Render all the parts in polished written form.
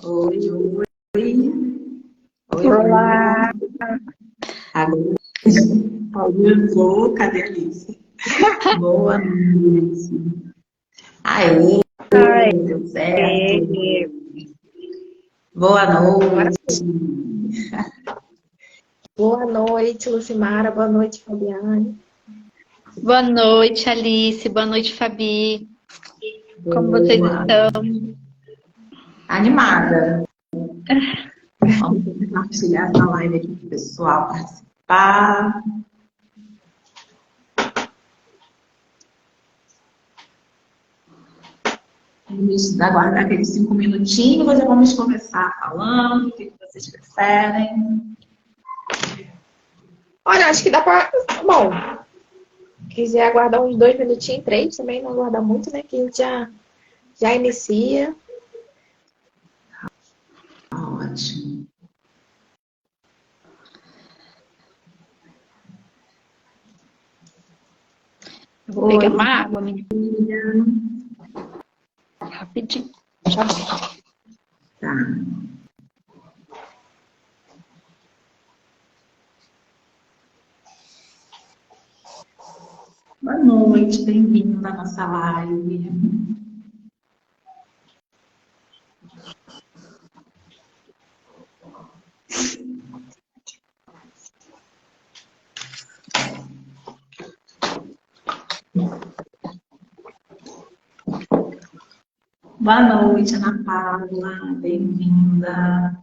Oi, oi. Oi, oi. Olá! Agora, cadê a Alice? Boa noite. Aê, Ai, deu certo. é, Boa agora noite. Boa noite, Lucimara. Boa noite, Fabiane. boa noite, Alice. Boa noite, Fabi. Como vocês Boa. estão? Animada. Vamos compartilhar essa live aqui para o pessoal participar. Vamos aguardar aqueles 5 minutinhos, já vamos começar falando, o que vocês preferem. Olha, acho que dá pra. Bom, quiser aguardar uns 2 minutinhos, 3 também, não aguardar muito, né? Que a gente já inicia. Ótimo. Eu vou pegar uma água, menina. Rapidinho. Já vou. Tá. Boa noite, bem-vindo à nossa live. Boa noite, Ana Paula, bem-vinda.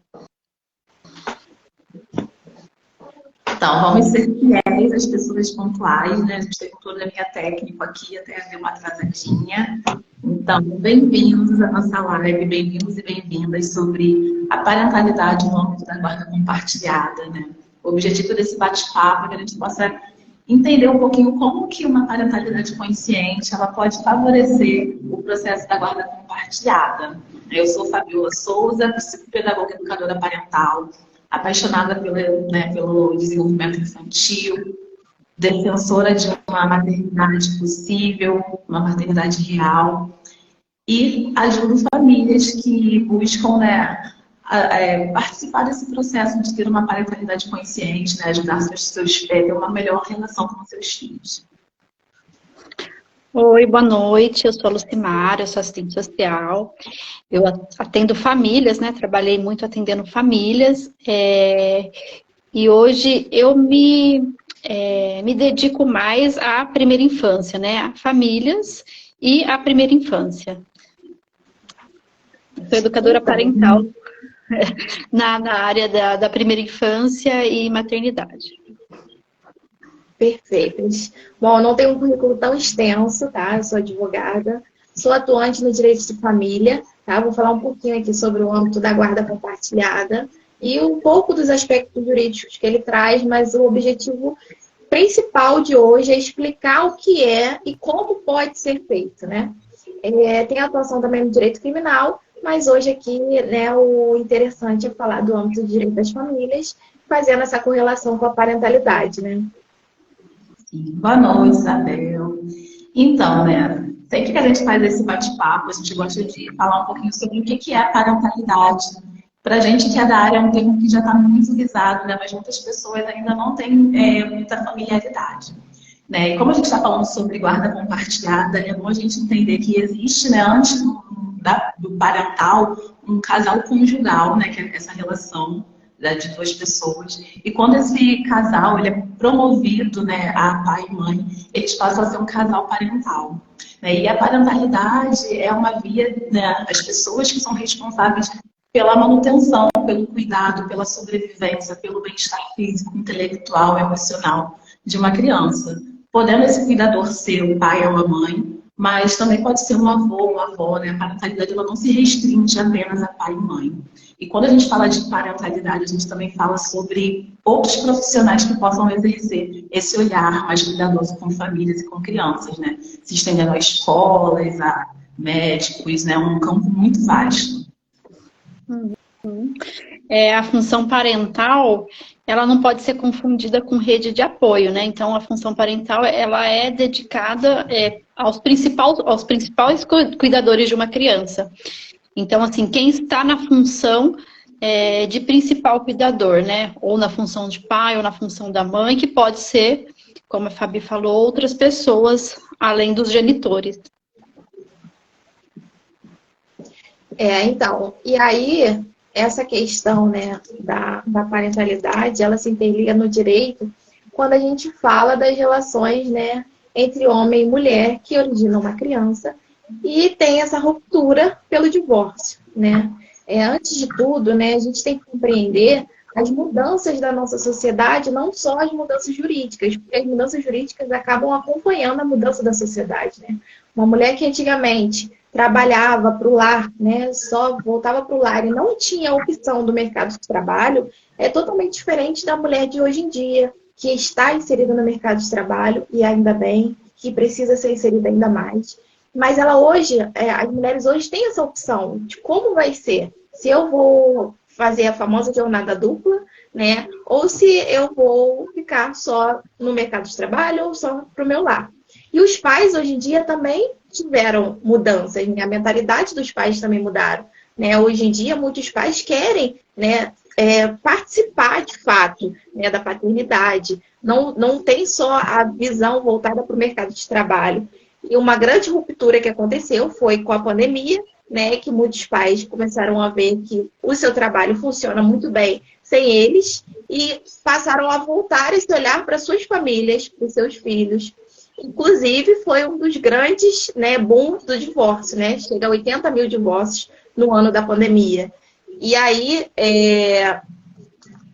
Então, vamos ser fiéis às pessoas pontuais, né? A gente tem toda a minha técnica aqui, até deu uma atrasadinha. Então, bem-vindos à nossa live, bem-vindos e bem-vindas sobre a parentalidade no âmbito da guarda compartilhada, né? O objetivo desse bate-papo é que a gente possa entender um pouquinho como que uma parentalidade consciente ela pode favorecer o processo da guarda compartilhada. Eu sou Fabiola Souza, psicopedagoga e educadora parental, apaixonada pelo desenvolvimento infantil, defensora de uma maternidade possível, uma maternidade real, e ajudo famílias que buscam, né, participar desse processo de ter uma parentalidade consciente, né, ajudar seus ter uma melhor relação com seus filhos. Oi, boa noite. Eu sou a Lucimara, eu sou assistente social. Eu atendo famílias, né? Trabalhei muito atendendo famílias. E hoje eu me dedico mais à primeira infância, né? A famílias e à primeira infância. Sou educadora parental na área da primeira infância e maternidade. Perfeito. Bom, eu não tenho um currículo tão extenso, tá? Eu sou advogada, sou atuante no direito de família, tá? Vou falar um pouquinho aqui sobre o âmbito da guarda compartilhada e um pouco dos aspectos jurídicos que ele traz, mas o objetivo principal de hoje é explicar o que é e como pode ser feito, né? Tem atuação também no direito criminal, mas hoje aqui, né, o interessante é falar do âmbito do direito das famílias, fazendo essa correlação com a parentalidade, né? Sim. Boa noite, Isabel. Então, né, sempre que a gente faz esse bate-papo, a gente gosta de falar um pouquinho sobre o que é a parentalidade. Para a gente que é da área, é um termo que já está muito visado, né, mas muitas pessoas ainda não têm muita familiaridade. Né? E como a gente está falando sobre guarda compartilhada, é bom a gente entender que existe, né, antes do parental, um casal conjugal, né, que é essa relação de duas pessoas. E quando esse casal ele é promovido, né, a pai e mãe, eles passam a ser um casal parental. Né? E a parentalidade é uma via, né, as pessoas que são responsáveis pela manutenção, pelo cuidado, pela sobrevivência, pelo bem-estar físico, intelectual, emocional de uma criança. Podendo esse cuidador ser o pai ou a mãe, mas também pode ser um avô, uma avó, né? A parentalidade ela não se restringe apenas a pai e mãe. E quando a gente fala de parentalidade, a gente também fala sobre outros profissionais que possam exercer esse olhar mais cuidadoso com famílias e com crianças, né? Se estendendo a escolas, a médicos, né? Um campo muito vasto. A função parental, ela não pode ser confundida com rede de apoio, né? Então, a função parental, ela é dedicada aos principais cuidadores de uma criança. Então, assim, quem está na função de principal cuidador, né? Ou na função de pai, ou na função da mãe, que pode ser, como a Fabi falou, outras pessoas, além dos genitores. Então, e aí, essa questão, né, da parentalidade, ela se interliga no direito quando a gente fala das relações, né, entre homem e mulher que originam uma criança e tem essa ruptura pelo divórcio, né? Antes de tudo, né, a gente tem que compreender as mudanças da nossa sociedade, não só as mudanças jurídicas, porque as mudanças jurídicas acabam acompanhando a mudança da sociedade, né? Uma mulher que antigamente trabalhava para o lar, né, só voltava para o lar e não tinha opção do mercado de trabalho, é totalmente diferente da mulher de hoje em dia, que está inserida no mercado de trabalho, e ainda bem, que precisa ser inserida ainda mais. Mas ela hoje, as mulheres hoje têm essa opção de como vai ser. Se eu vou fazer a famosa jornada dupla, né, ou se eu vou ficar só no mercado de trabalho ou só para o meu lar. E os pais, hoje em dia, também tiveram mudanças, né? A mentalidade dos pais também mudaram, né? Hoje em dia, muitos pais querem, né, participar, de fato, né, da paternidade. Não tem só a visão voltada para o mercado de trabalho. E uma grande ruptura que aconteceu foi com a pandemia, né, que muitos pais começaram a ver que o seu trabalho funciona muito bem sem eles e passaram a voltar a se olhar para suas famílias, para os seus filhos. Inclusive, foi um dos grandes, né, booms do divórcio, né? Chega a 80 mil divórcios no ano da pandemia. E aí,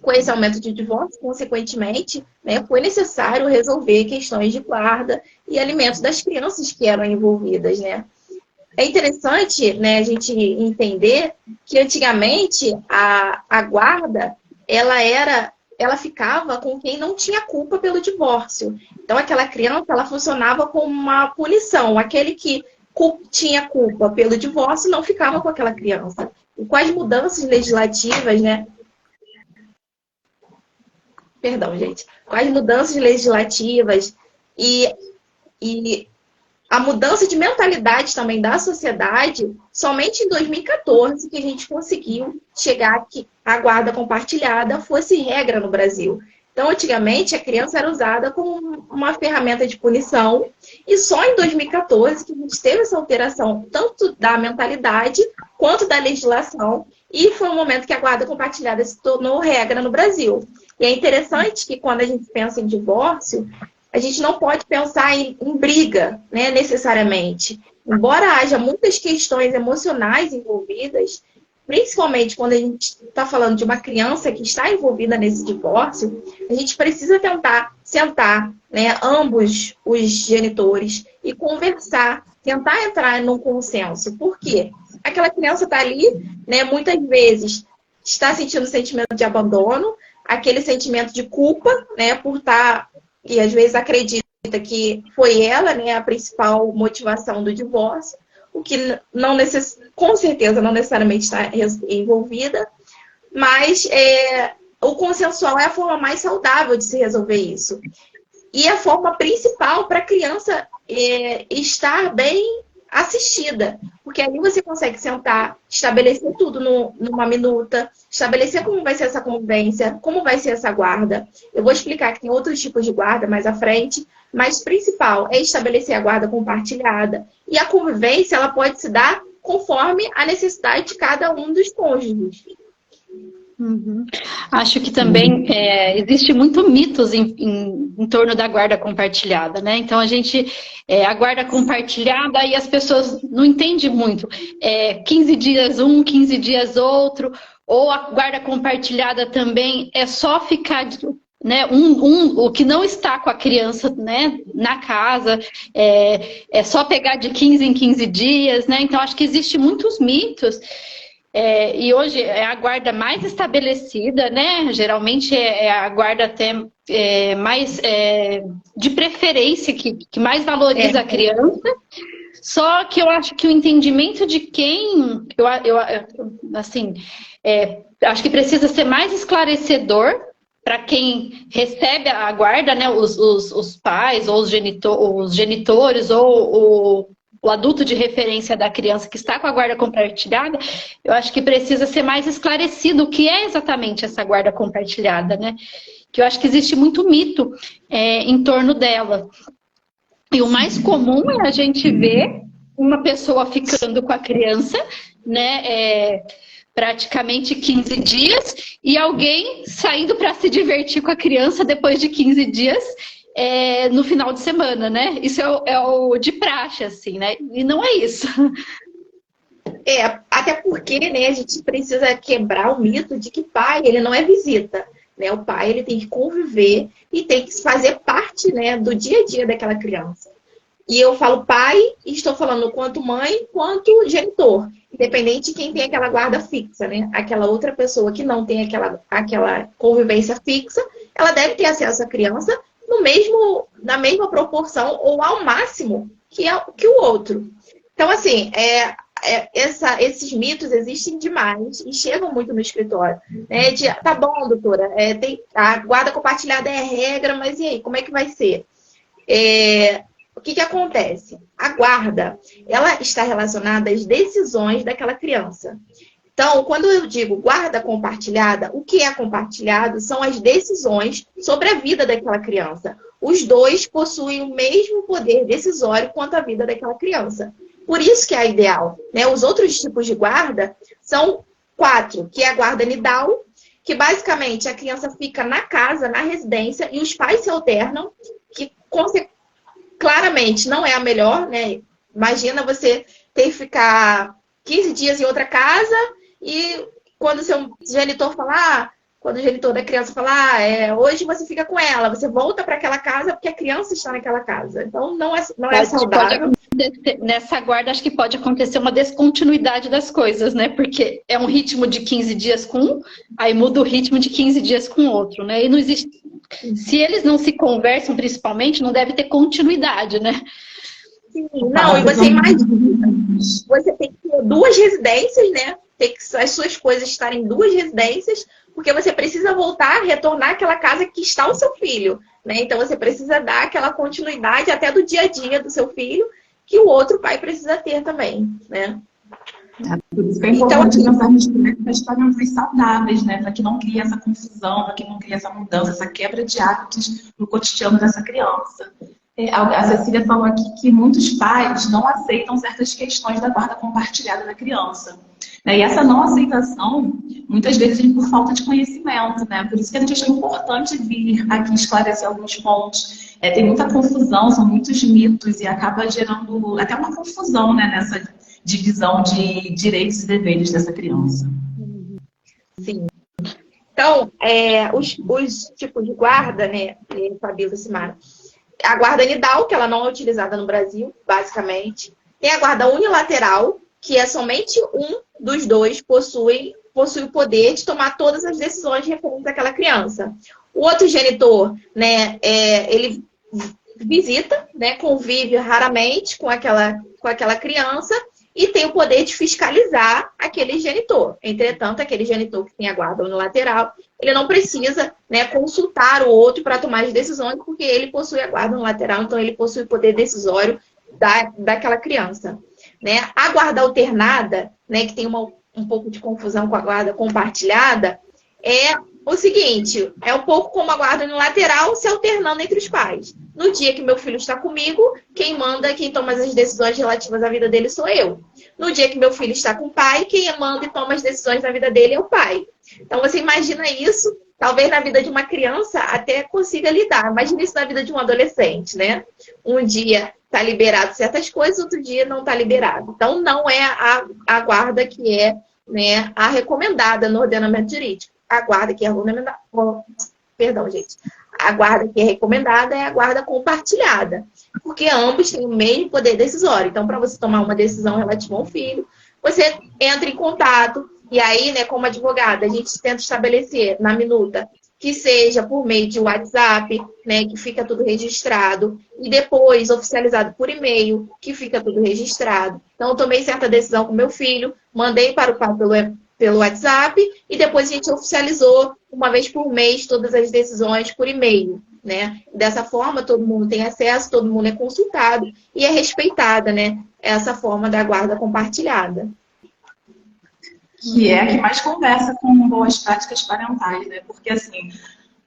com esse aumento de divórcio, consequentemente, né, foi necessário resolver questões de guarda e alimentos das crianças que eram envolvidas, né? É interessante, né, a gente entender que antigamente a guarda, ela ficava com quem não tinha culpa pelo divórcio. Então, aquela criança, ela funcionava como uma punição. Aquele que tinha culpa pelo divórcio não ficava com aquela criança. E com as mudanças legislativas, né? Perdão, gente. Com as mudanças legislativas e a mudança de mentalidade também da sociedade, somente em 2014 que a gente conseguiu chegar a que a guarda compartilhada fosse regra no Brasil. Então, antigamente, a criança era usada como uma ferramenta de punição e só em 2014 que a gente teve essa alteração tanto da mentalidade quanto da legislação e foi um momento que a guarda compartilhada se tornou regra no Brasil. E é interessante que quando a gente pensa em divórcio, a gente não pode pensar em briga, né, necessariamente. Embora haja muitas questões emocionais envolvidas, principalmente quando a gente está falando de uma criança que está envolvida nesse divórcio, a gente precisa tentar sentar, né, ambos os genitores e conversar, tentar entrar num consenso. Por quê? Aquela criança está ali, né, muitas vezes está sentindo sentimento de abandono, aquele sentimento de culpa, né, por estar... E às vezes acredita que foi ela, né, a principal motivação do divórcio, o que não com certeza não necessariamente está envolvida, mas o consensual é a forma mais saudável de se resolver isso. E a forma principal para a criança estar bem assistida, porque ali você consegue sentar, estabelecer tudo numa minuta, estabelecer como vai ser essa convivência, como vai ser essa guarda. Eu vou explicar que tem outros tipos de guarda mais à frente, mas o principal é estabelecer a guarda compartilhada. E a convivência, ela pode se dar conforme a necessidade de cada um dos cônjuges. Uhum. Acho que também existe muito mitos em torno da guarda compartilhada, né? Então a gente, a guarda compartilhada e as pessoas não entendem muito. 15 dias um, 15 dias outro, ou a guarda compartilhada também é só ficar, né, o que não está com a criança, né, na casa, é só pegar de 15 em 15 dias, né? Então acho que existe muitos mitos. E hoje é a guarda mais estabelecida, né? Geralmente é a guarda até mais de preferência, que mais valoriza a criança. Só que eu acho que o entendimento de quem... acho que precisa ser mais esclarecedor para quem recebe a guarda, né? Os pais, ou os genitores, ou o adulto de referência da criança que está com a guarda compartilhada, eu acho que precisa ser mais esclarecido o que é exatamente essa guarda compartilhada, né? Que eu acho que existe muito mito em torno dela. E o mais comum é a gente ver uma pessoa ficando com a criança, né, praticamente 15 dias, e alguém saindo para se divertir com a criança depois de 15 dias, no final de semana, né? Isso é o de praxe, assim, né? E não é isso. Até porque, né, a gente precisa quebrar o mito de que pai, ele não é visita, né? O pai, ele tem que conviver e tem que fazer parte, né, do dia a dia daquela criança. E eu falo pai, e estou falando quanto mãe, quanto genitor. Independente de quem tem aquela guarda fixa, né? Aquela outra pessoa que não tem aquela convivência fixa, ela deve ter acesso à criança na mesma proporção ou ao máximo que o outro. Então, assim, esses mitos existem demais e chegam muito no escritório. Né? Tá bom, doutora, a guarda compartilhada é regra, mas e aí, como é que vai ser? O que acontece? A guarda, ela está relacionada às decisões daquela criança. Então, quando eu digo guarda compartilhada, o que é compartilhado são as decisões sobre a vida daquela criança. Os dois possuem o mesmo poder decisório quanto à vida daquela criança. Por isso que é a ideal. Né? Os outros tipos de guarda são 4, que é a guarda nidal, que basicamente a criança fica na casa, na residência, e os pais se alternam, que claramente não é a melhor, né? Imagina você ter que ficar 15 dias em outra casa e quando o seu genitor falar, quando o genitor da criança falar, hoje você fica com ela, você volta para aquela casa porque a criança está naquela casa. Então não é saudável. Nessa guarda, acho que pode acontecer uma descontinuidade das coisas, né? Porque é um ritmo de 15 dias com um, aí muda o ritmo de 15 dias com outro, né? E não existe. Se eles não se conversam, principalmente, não deve ter continuidade, né? Sim, não, e você imagina, você tem que ter 2 residências, né? Tem que as suas coisas estarem em 2 residências, porque você precisa voltar, retornar àquela casa que está o seu filho, né? Então você precisa dar aquela continuidade até do dia a dia do seu filho, que o outro pai precisa ter também, né? Por isso que é importante pensarmos nas crianças saudáveis, né? Para que não crie essa confusão, para que não crie essa mudança, essa quebra de hábitos no cotidiano dessa criança. A Cecília falou aqui que muitos pais não aceitam certas questões da guarda compartilhada da criança. E essa não aceitação, muitas vezes, vem por falta de conhecimento, né? Por isso que a gente achou importante vir aqui esclarecer alguns pontos. Tem muita confusão, são muitos mitos e acaba gerando até uma confusão, né, nessa divisão de direitos e deveres dessa criança. Sim. Então, os tipos de guarda, né, Fabíola e Simara, a guarda nidal, que ela não é utilizada no Brasil, basicamente. Tem a guarda unilateral, que é somente um dos dois possui o poder de tomar todas as decisões referentes àquela criança. O outro genitor, né, ele visita, né, convive raramente com aquela criança e tem o poder de fiscalizar aquele genitor. Entretanto, aquele genitor que tem a guarda unilateral, ele não precisa, né, consultar o outro para tomar as decisões, porque ele possui a guarda unilateral, então ele possui o poder decisório daquela criança. Né? A guarda alternada, né, que tem um pouco de confusão com a guarda compartilhada, é o seguinte, é um pouco como a guarda unilateral se alternando entre os pais. No dia que meu filho está comigo, quem manda, quem toma as decisões relativas à vida dele sou eu. No dia que meu filho está com o pai, quem manda e toma as decisões da vida dele é o pai. Então você imagina isso, talvez na vida de uma criança até consiga lidar. Imagina isso na vida de um adolescente, né? Um dia está liberado certas coisas, outro dia não está liberado. Então não é a guarda que é, né, a recomendada no ordenamento jurídico. A guarda que é recomendada, a guarda que é recomendada é a guarda compartilhada, porque ambos têm o mesmo poder decisório. Então, para você tomar uma decisão relativa ao filho, você entra em contato e aí, né, como advogada, a gente tenta estabelecer na minuta que seja por meio de WhatsApp, né, que fica tudo registrado, e depois oficializado por e-mail, que fica tudo registrado. Então, eu tomei certa decisão com meu filho, mandei para o pai pelo WhatsApp e depois a gente oficializou uma vez por mês todas as decisões por e-mail, né? Dessa forma, todo mundo tem acesso, todo mundo é consultado e é respeitada, né? essa forma da guarda compartilhada. Que é a que mais conversa com boas práticas parentais, né? Porque, assim,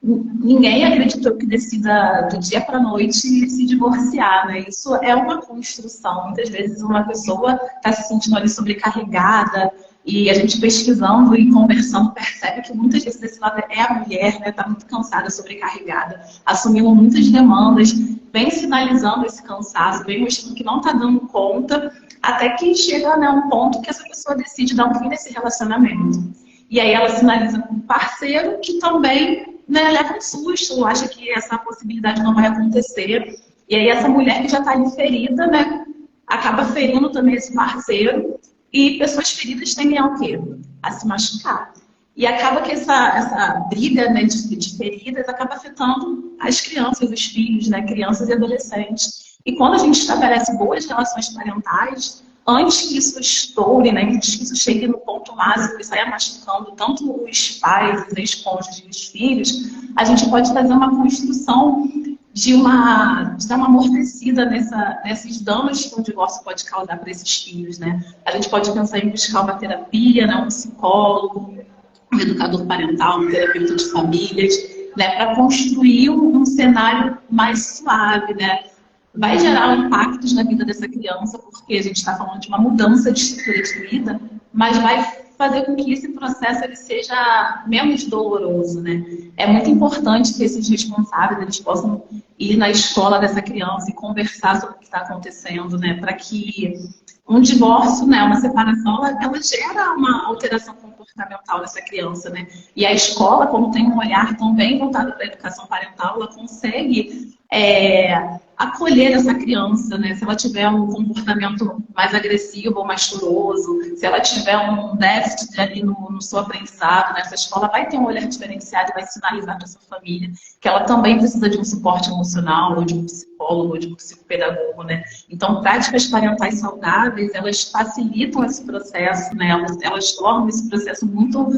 ninguém acreditou que decida do dia para a noite se divorciar, né? Isso é uma construção. Muitas vezes uma pessoa está se sentindo ali sobrecarregada e a gente pesquisando e conversando percebe que muitas vezes desse lado é a mulher, né? Está muito cansada, sobrecarregada, assumindo muitas demandas, vem sinalizando esse cansaço, vem mostrando que não está dando conta, até que chega, né, um ponto que essa pessoa decide dar um fim nesse relacionamento. E aí ela sinaliza com um parceiro que também, né, leva um susto, acha que essa possibilidade não vai acontecer. E aí essa mulher que já está ali ferida, né, acaba ferindo também esse parceiro. E pessoas feridas tendem a o quê? A se machucar. E acaba que essa briga, né, de feridas acaba afetando as crianças, os filhos, né, crianças e adolescentes. E quando a gente estabelece boas relações parentais, antes que isso estoure, né, antes que isso chegue no ponto máximo e saia machucando tanto os pais, os ex-cônjuges e os filhos, a gente pode fazer uma construção de dar uma amortecida nesses danos que um divórcio pode causar para esses filhos, né? A gente pode pensar em buscar uma terapia, né, um psicólogo, um educador parental, um terapeuta de famílias, né, para construir um cenário mais suave, né? Vai gerar impactos na vida dessa criança, porque a gente está falando de uma mudança de estrutura de vida, mas vai fazer com que esse processo ele seja menos doloroso, né? É muito importante que esses responsáveis eles possam ir na escola dessa criança e conversar sobre o que está acontecendo, né? Para que um divórcio, né, uma separação, ela gera uma alteração comportamental nessa criança, né? E a escola, como tem um olhar também voltado para a educação parental, ela consegue acolher essa criança, né? Se ela tiver um comportamento mais agressivo ou mais choroso, se ela tiver um déficit ali no seu aprendizado, né? Essa escola vai ter um olhar diferenciado e vai sinalizar para essa família que ela também precisa de um suporte emocional, ou de um psicólogo, ou de um psicopedagogo, né? Então, práticas parentais saudáveis, elas facilitam esse processo, né? Elas tornam esse processo muito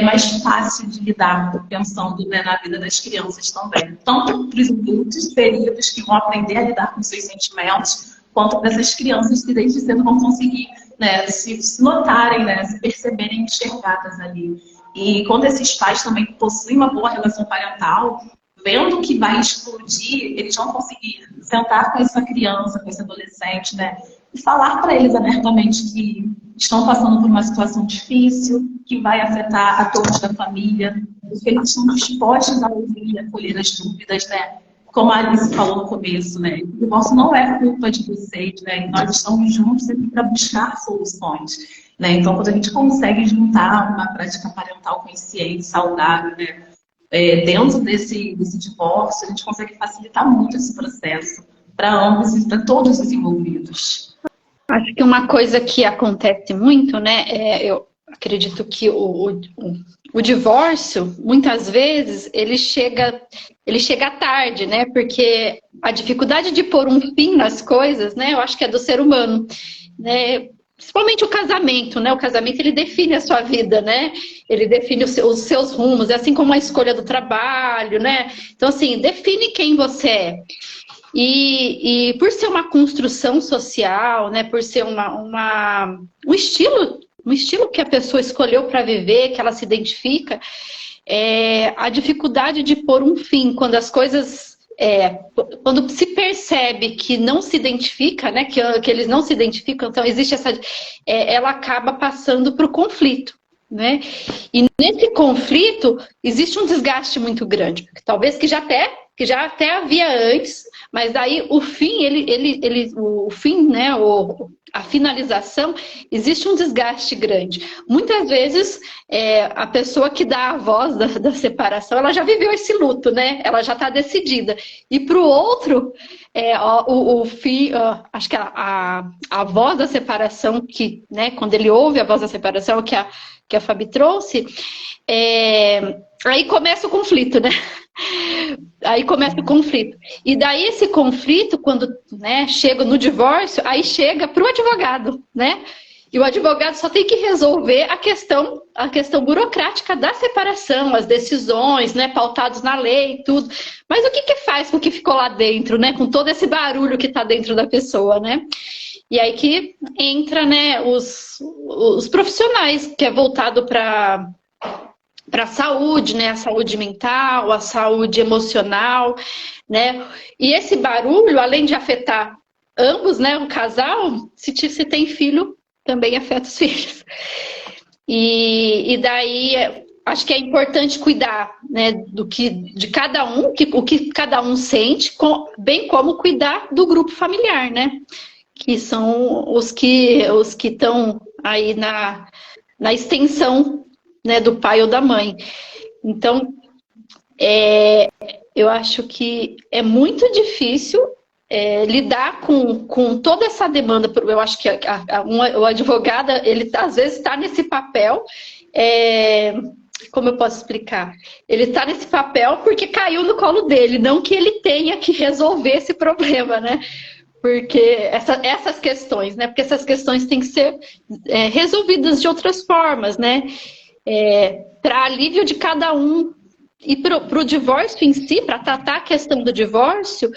mais fácil de lidar, pensando, né, na vida das crianças também. Tanto para os adultos feridos que vão aprender a lidar com seus sentimentos, quanto para essas crianças que desde cedo vão conseguir, né, se notarem, né, se perceberem enxergadas ali. E quando esses pais também possuem uma boa relação parental, vendo que vai explodir, eles vão conseguir sentar com essa criança, com esse adolescente, né, e falar para eles abertamente que estão passando por uma situação difícil, que vai afetar a todos da família, porque eles estão dispostos a ouvir e acolher as dúvidas, né? Como a Alice falou no começo, né? O divórcio não é culpa de vocês, né? E nós estamos juntos sempre para buscar soluções, né? Então, quando a gente consegue juntar uma prática parental consciente, saudável, né, dentro desse divórcio, a gente consegue facilitar muito esse processo para ambos e para todos os envolvidos. Acho que uma coisa que acontece muito, né, eu acredito que o divórcio, muitas vezes, ele chega tarde, né, porque a dificuldade de pôr um fim nas coisas, né, eu acho que é do ser humano, né, principalmente o casamento, né, o casamento ele define a sua vida, né, ele define os seus rumos, é assim como a escolha do trabalho, né, então assim, define quem você é. E por ser uma construção social, né, por ser um estilo que a pessoa escolheu para viver, que ela se identifica, a dificuldade de pôr um fim, quando as coisas, quando se percebe que não se identifica, né, que eles não se identificam, então existe ela acaba passando para o conflito. Né? E nesse conflito existe um desgaste muito grande, porque talvez que já até havia antes, mas daí o fim, o fim, né, a finalização, existe um desgaste grande. Muitas vezes a pessoa que dá a voz da separação, ela já viveu esse luto, né? Ela já está decidida. E para o outro, o fim, acho que a voz da separação, que, né, quando ele ouve a voz da separação, que a Fabi trouxe, aí começa o conflito, né? Aí começa o conflito. E daí esse conflito, quando, né, chega no divórcio, aí chega para o advogado, né? E o advogado só tem que resolver a questão burocrática da separação, as decisões, né, pautados na lei e tudo. Mas o que faz com o que ficou lá dentro, né? Com todo esse barulho que está dentro da pessoa, né? E aí que entra, né, os profissionais, que é voltado para a saúde, né, a saúde mental, a saúde emocional, né? E esse barulho, além de afetar ambos, né, o casal, se tem filho, também afeta os filhos. E daí acho que é importante cuidar, né, de cada um, o que cada um sente, bem como cuidar do grupo familiar, né? Que são os que estão aí na extensão, né, do pai ou da mãe. Então, eu acho que é muito difícil lidar com toda essa demanda. Eu acho que o advogado, ele às vezes está nesse papel, como eu posso explicar? Ele está nesse papel porque caiu no colo dele, não que ele tenha que resolver esse problema, né? Porque essas questões, né? Porque essas questões têm que ser resolvidas de outras formas, né? Para alívio de cada um. E para o divórcio em si, para tratar a questão do divórcio,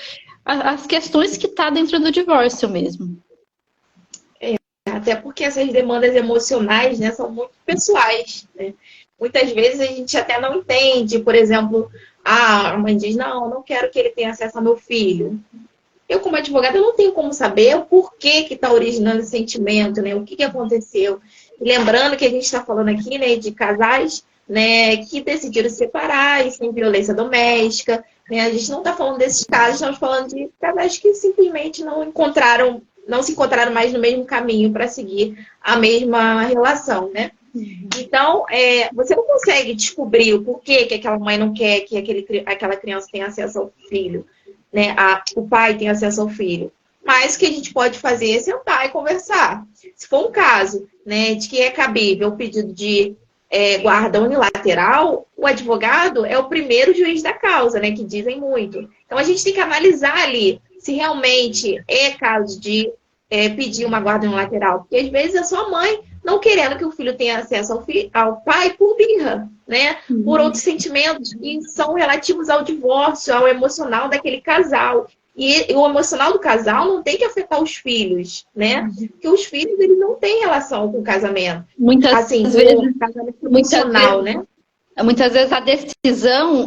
as questões que está dentro do divórcio mesmo. Até porque essas demandas emocionais, né, são muito pessoais, né? Muitas vezes a gente até não entende, por exemplo, a mãe diz, não quero que ele tenha acesso ao meu filho. Eu, como advogada, não tenho como saber o porquê que está originando esse sentimento, né? O que aconteceu. E lembrando que a gente está falando aqui, né, de casais, né, que decidiram se separar e sem violência doméstica, né? A gente não está falando desses casos, estamos falando de casais que simplesmente não se encontraram mais no mesmo caminho para seguir a mesma relação, né? Então, você não consegue descobrir o porquê que aquela mãe não quer que aquela criança tenha acesso ao filho, né? O pai tenha acesso ao filho. Mas o que a gente pode fazer é sentar e conversar. Se for um caso, né, de que é cabível o pedido de guarda unilateral, o advogado é o primeiro juiz da causa, né, que dizem muito. Então, a gente tem que analisar ali se realmente é caso de pedir uma guarda unilateral. Porque, às vezes, é só a mãe não querendo que o filho tenha acesso ao pai por birra, né? Por outros sentimentos que são relativos ao divórcio, ao emocional daquele casal. E o emocional do casal não tem que afetar os filhos, né? Porque os filhos, eles não têm relação com o casamento. Muitas vezes, o casamento emocional, né? Muitas vezes a decisão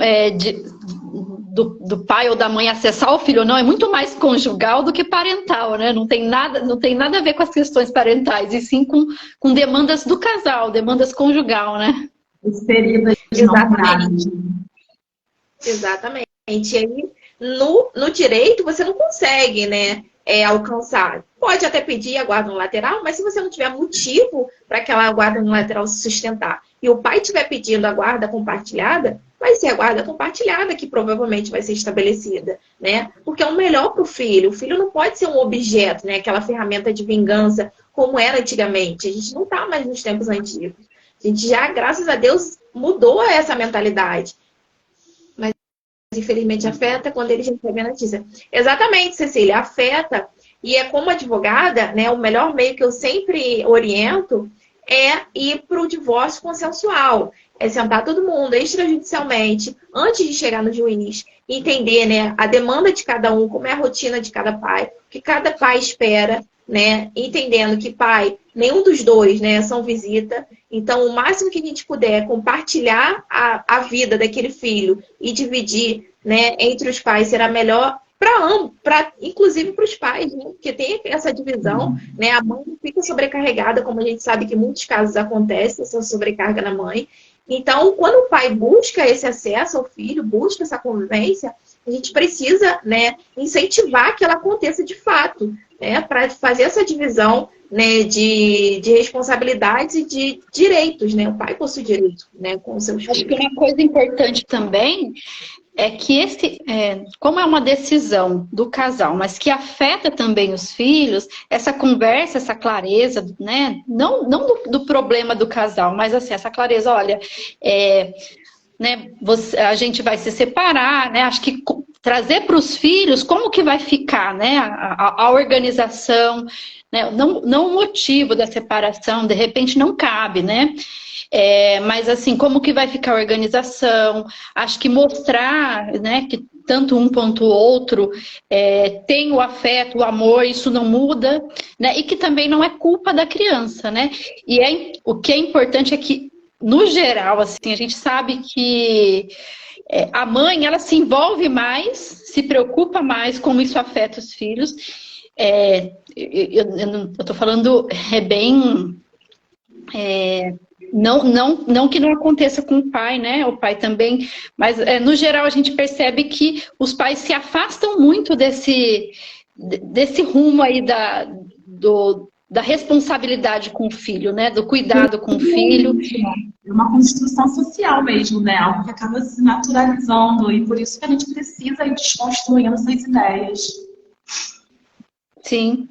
do pai ou da mãe acessar o filho ou não é muito mais conjugal do que parental, né? Não tem nada a ver com as questões parentais, e sim com demandas do casal, demandas conjugal, né? Exatamente. Exatamente. E aí, no direito, você não consegue, né, alcançar. Pode até pedir a guarda unilateral, mas se você não tiver motivo para aquela guarda unilateral se sustentar e o pai estiver pedindo a guarda compartilhada, vai ser a guarda compartilhada que provavelmente vai ser estabelecida, né? Porque é o melhor para o filho. O filho não pode ser um objeto, né? Aquela ferramenta de vingança como era antigamente. A gente não está mais nos tempos antigos. A gente já, graças a Deus, mudou essa mentalidade. Mas, infelizmente, afeta quando eles recebem a notícia. Exatamente, Cecília, afeta. E como advogada, né, o melhor meio que eu sempre oriento é ir para o divórcio consensual. É sentar todo mundo extrajudicialmente, antes de chegar no juiz, entender, né, a demanda de cada um, como é a rotina de cada pai, o que cada pai espera, né, entendendo que pai, nenhum dos dois, né, são visita. Então, o máximo que a gente puder é compartilhar a vida daquele filho e dividir, né, entre os pais será melhor para ambos, inclusive para os pais, né? Porque tem essa divisão, né? A mãe não fica sobrecarregada, como a gente sabe que em muitos casos acontece, essa sobrecarga na mãe. Então, quando o pai busca esse acesso ao filho, busca essa convivência, a gente precisa, né, incentivar que ela aconteça de fato, né, para fazer essa divisão, né, de responsabilidades e de direitos, né? O pai possui direito, né, com os seus filhos. Acho que uma coisa importante também é que como é uma decisão do casal, mas que afeta também os filhos, essa conversa, essa clareza, né? Não do problema do casal, mas assim, essa clareza, olha, né, a gente vai se separar, né? Acho que trazer para os filhos como que vai ficar, né, a organização, né, não o motivo da separação, de repente não cabe, né? Mas assim, como que vai ficar a organização? Acho que mostrar, né, que tanto um quanto o outro tem o afeto, o amor, isso não muda, né? E que também não é culpa da criança, né? E o que é importante é que, no geral, assim, a gente sabe que a mãe, ela se envolve mais, se preocupa mais como isso afeta os filhos. Eu tô falando bem... Não que não aconteça com o pai, né? O pai também, mas no geral a gente percebe que os pais se afastam muito desse rumo aí da responsabilidade com o filho, né? Do cuidado com o filho. É uma construção social mesmo, né? Algo que acaba se naturalizando e por isso que a gente precisa ir desconstruindo essas ideias. Sim.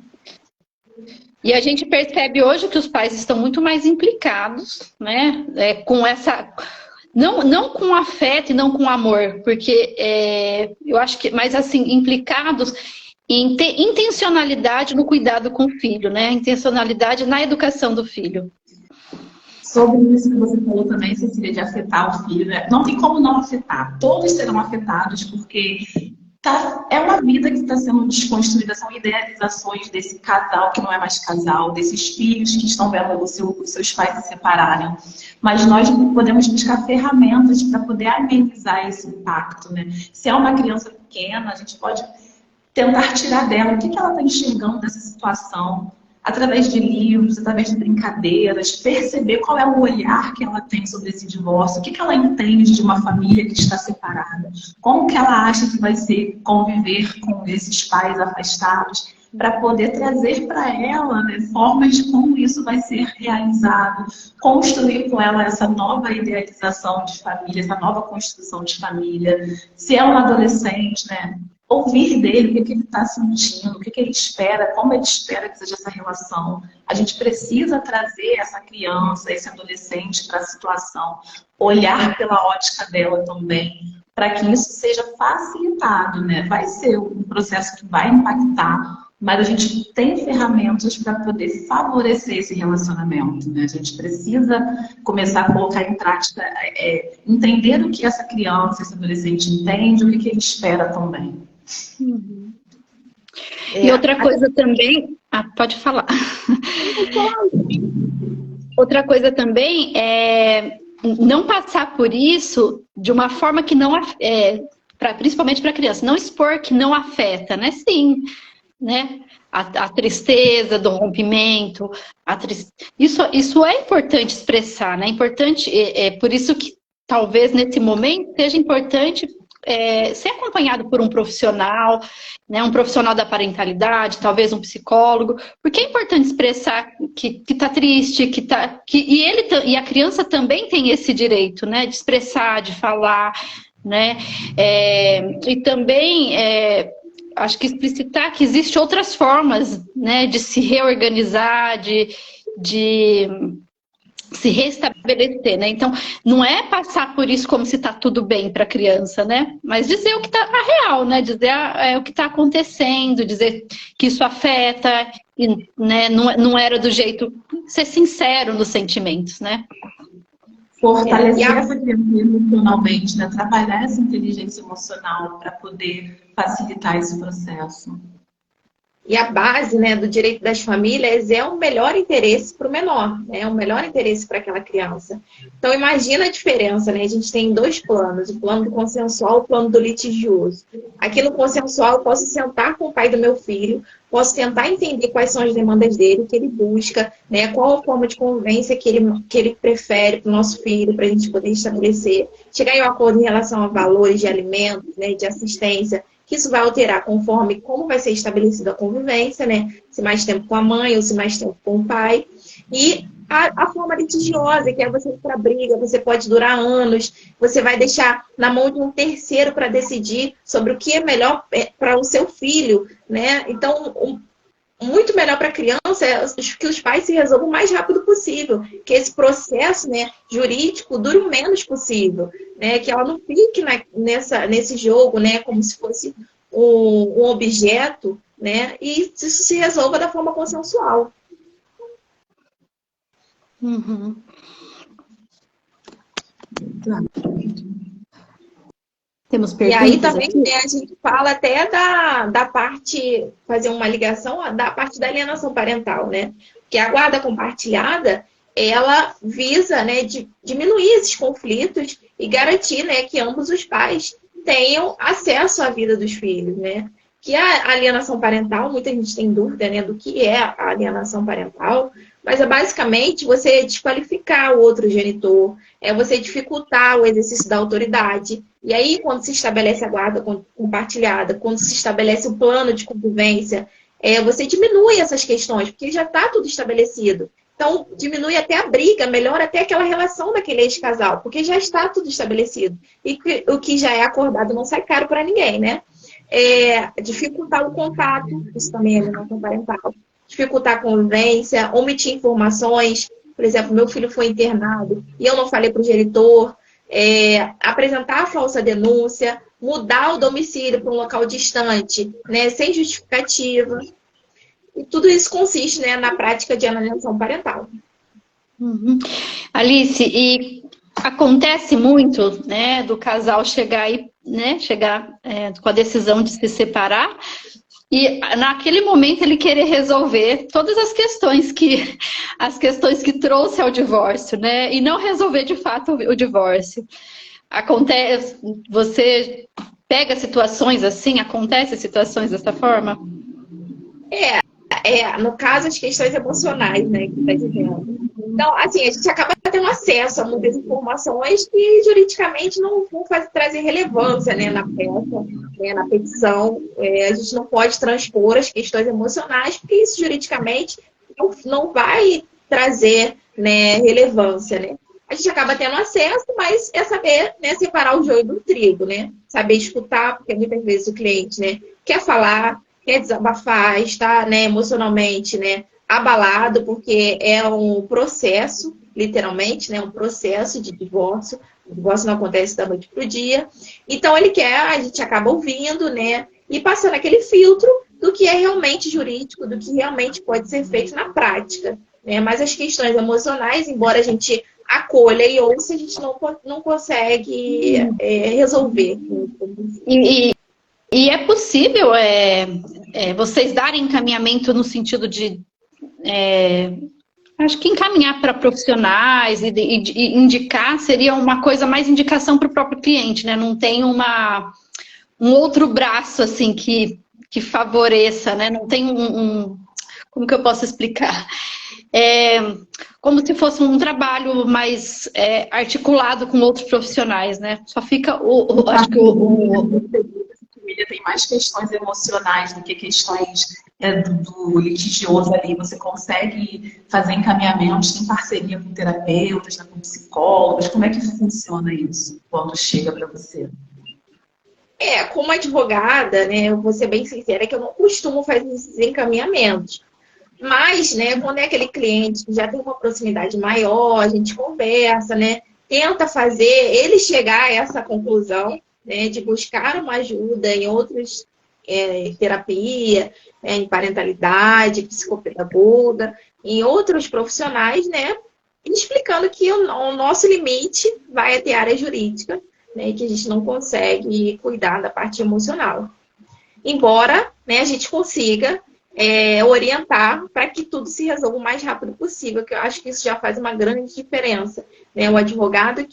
E a gente percebe hoje que os pais estão muito mais implicados, né, com essa... Não com afeto e não com amor, porque eu acho que... Mas assim, implicados em ter intencionalidade no cuidado com o filho, né? Intencionalidade na educação do filho. Sobre isso que você falou também, Cecília, de afetar o filho, né? Não tem como não afetar. Todos serão afetados, porque... é uma vida que está sendo desconstruída, são idealizações desse casal que não é mais casal, desses filhos que estão vendo os seus pais se separarem. Mas nós podemos buscar ferramentas para poder amenizar esse impacto, né? Se é uma criança pequena, a gente pode tentar tirar dela o que ela está enxergando dessa situação, através de livros, através de brincadeiras, perceber qual é o olhar que ela tem sobre esse divórcio, o que ela entende de uma família que está separada, como que ela acha que vai ser conviver com esses pais afastados, para poder trazer para ela, né, formas de como isso vai ser realizado, construir com ela essa nova idealização de família, essa nova construção de família. Se é um adolescente, né, ouvir dele o que ele está sentindo, o que ele espera, como ele espera que seja essa relação. A gente precisa trazer essa criança, esse adolescente para a situação, olhar pela ótica dela também, para que isso seja facilitado, né? Vai ser um processo que vai impactar, mas a gente tem ferramentas para poder favorecer esse relacionamento, né? A gente precisa começar a colocar em prática, entender o que essa criança, esse adolescente entende, o que ele espera também. Uhum. E outra coisa também... pode falar. Outra coisa também é não passar por isso de uma forma que não... principalmente para a criança, não expor que não afeta, né? Sim, né? A tristeza do rompimento, isso é importante expressar, né? Importante, por isso que talvez nesse momento seja importante ser acompanhado por um profissional, né? Um profissional da parentalidade, talvez um psicólogo, porque é importante expressar que está triste, e a criança também tem esse direito, né? De expressar, de falar, né? E também acho que explicitar que existem outras formas, né, de se reorganizar, de se restabelecer, né? Então, não é passar por isso como se está tudo bem para a criança, né? Mas dizer o que está real, né? Dizer o que está acontecendo, dizer que isso afeta, e, né, não era do jeito... Ser sincero nos sentimentos, né? Fortalecer essa criança emocionalmente, né? Trabalhar essa inteligência emocional para poder facilitar esse processo. E a base, né, do direito das famílias é o melhor interesse para o menor, né? É o melhor interesse para aquela criança. Então, imagina a diferença, né? A gente tem dois planos, o plano do consensual e o plano do litigioso. Aqui no consensual, eu posso sentar com o pai do meu filho, posso tentar entender quais são as demandas dele, o que ele busca, né? Qual a forma de convivência que ele prefere para o nosso filho, para a gente poder estabelecer, chegar em um acordo em relação a valores de alimentos, né, de assistência, que isso vai alterar conforme como vai ser estabelecida a convivência, né? Se mais tempo com a mãe ou se mais tempo com o pai. E a forma litigiosa, que é você ir para briga, você pode durar anos, você vai deixar na mão de um terceiro para decidir sobre o que é melhor para o seu filho, né? Então, muito melhor para a criança é que os pais se resolvam o mais rápido possível, que esse processo, né, jurídico dure o menos possível, né, que ela não fique nesse jogo, né, como se fosse um objeto, né, e isso se resolva da forma consensual. Uhum. Temos perguntas. E aí também, aqui? né, a gente fala até da parte, fazer uma ligação da parte da alienação parental, né? Porque a guarda compartilhada, ela visa, né, diminuir esses conflitos e garantir, né, que ambos os pais tenham acesso à vida dos filhos, né? Que a alienação parental, muita gente tem dúvida, né, do que é a alienação parental, mas é basicamente você desqualificar o outro genitor, é você dificultar o exercício da autoridade. E aí, quando se estabelece a guarda compartilhada, quando se estabelece o plano de convivência, você diminui essas questões, porque já está tudo estabelecido. Então, diminui até a briga, melhora até aquela relação daquele ex-casal, porque já está tudo estabelecido. E o que já é acordado não sai caro para ninguém, né? Dificultar o contato, isso também é alienação parental. Dificultar a convivência, omitir informações. Por exemplo, meu filho foi internado e eu não falei para o genitor. Apresentar a falsa denúncia, mudar o domicílio para um local distante, né, sem justificativa. E tudo isso consiste, né, na prática de alienação parental. Uhum. Alice, e acontece muito, né, do casal chegar com a decisão de se separar e naquele momento ele querer resolver todas as questões que trouxe ao divórcio, né, e não resolver de fato o divórcio. Acontece, você pega situações assim, acontece situações dessa forma? No caso, as questões emocionais, né, que está dizendo. Então, assim, a gente acaba tendo acesso a muitas informações que juridicamente não vão trazer relevância, né, na peça, né, na petição. A gente não pode transpor as questões emocionais, porque isso juridicamente não vai trazer, né, relevância, né. A gente acaba tendo acesso, mas é saber, né, separar o joio do trigo, né? Saber escutar, porque muitas vezes o cliente, né, quer falar, quer desabafar, está, né, emocionalmente, né, abalado, porque é um processo, literalmente, né, um processo de divórcio. O divórcio não acontece da noite para o dia. Então, ele quer, a gente acaba ouvindo, né, e passando aquele filtro do que é realmente jurídico, do que realmente pode ser feito na prática, né? Mas as questões emocionais, embora a gente acolha e ouça, a gente não consegue resolver. E é possível vocês darem encaminhamento no sentido de acho que encaminhar para profissionais e indicar seria uma coisa mais indicação para o próprio cliente, né? Não tem um outro braço assim que favoreça, né? Não tem como que eu posso explicar? Como se fosse um trabalho mais articulado com outros profissionais, né? Só fica acho que família tem mais questões emocionais do que questões do litigioso ali. Você consegue fazer encaminhamentos em parceria com terapeutas, com psicólogos? Como é que funciona isso quando chega para você? Como advogada, né, eu vou ser bem sincera, que eu não costumo fazer esses encaminhamentos. Mas, né, quando é aquele cliente que já tem uma proximidade maior, a gente conversa, né, tenta fazer ele chegar a essa conclusão, né, de buscar uma ajuda em outros terapia, em parentalidade, psicopedagoga, em outros profissionais, né, explicando que o nosso limite vai até a área jurídica, né, que a gente não consegue cuidar da parte emocional. Embora, né, a gente consiga orientar para que tudo se resolva o mais rápido possível, que eu acho que isso já faz uma grande diferença, né? O advogado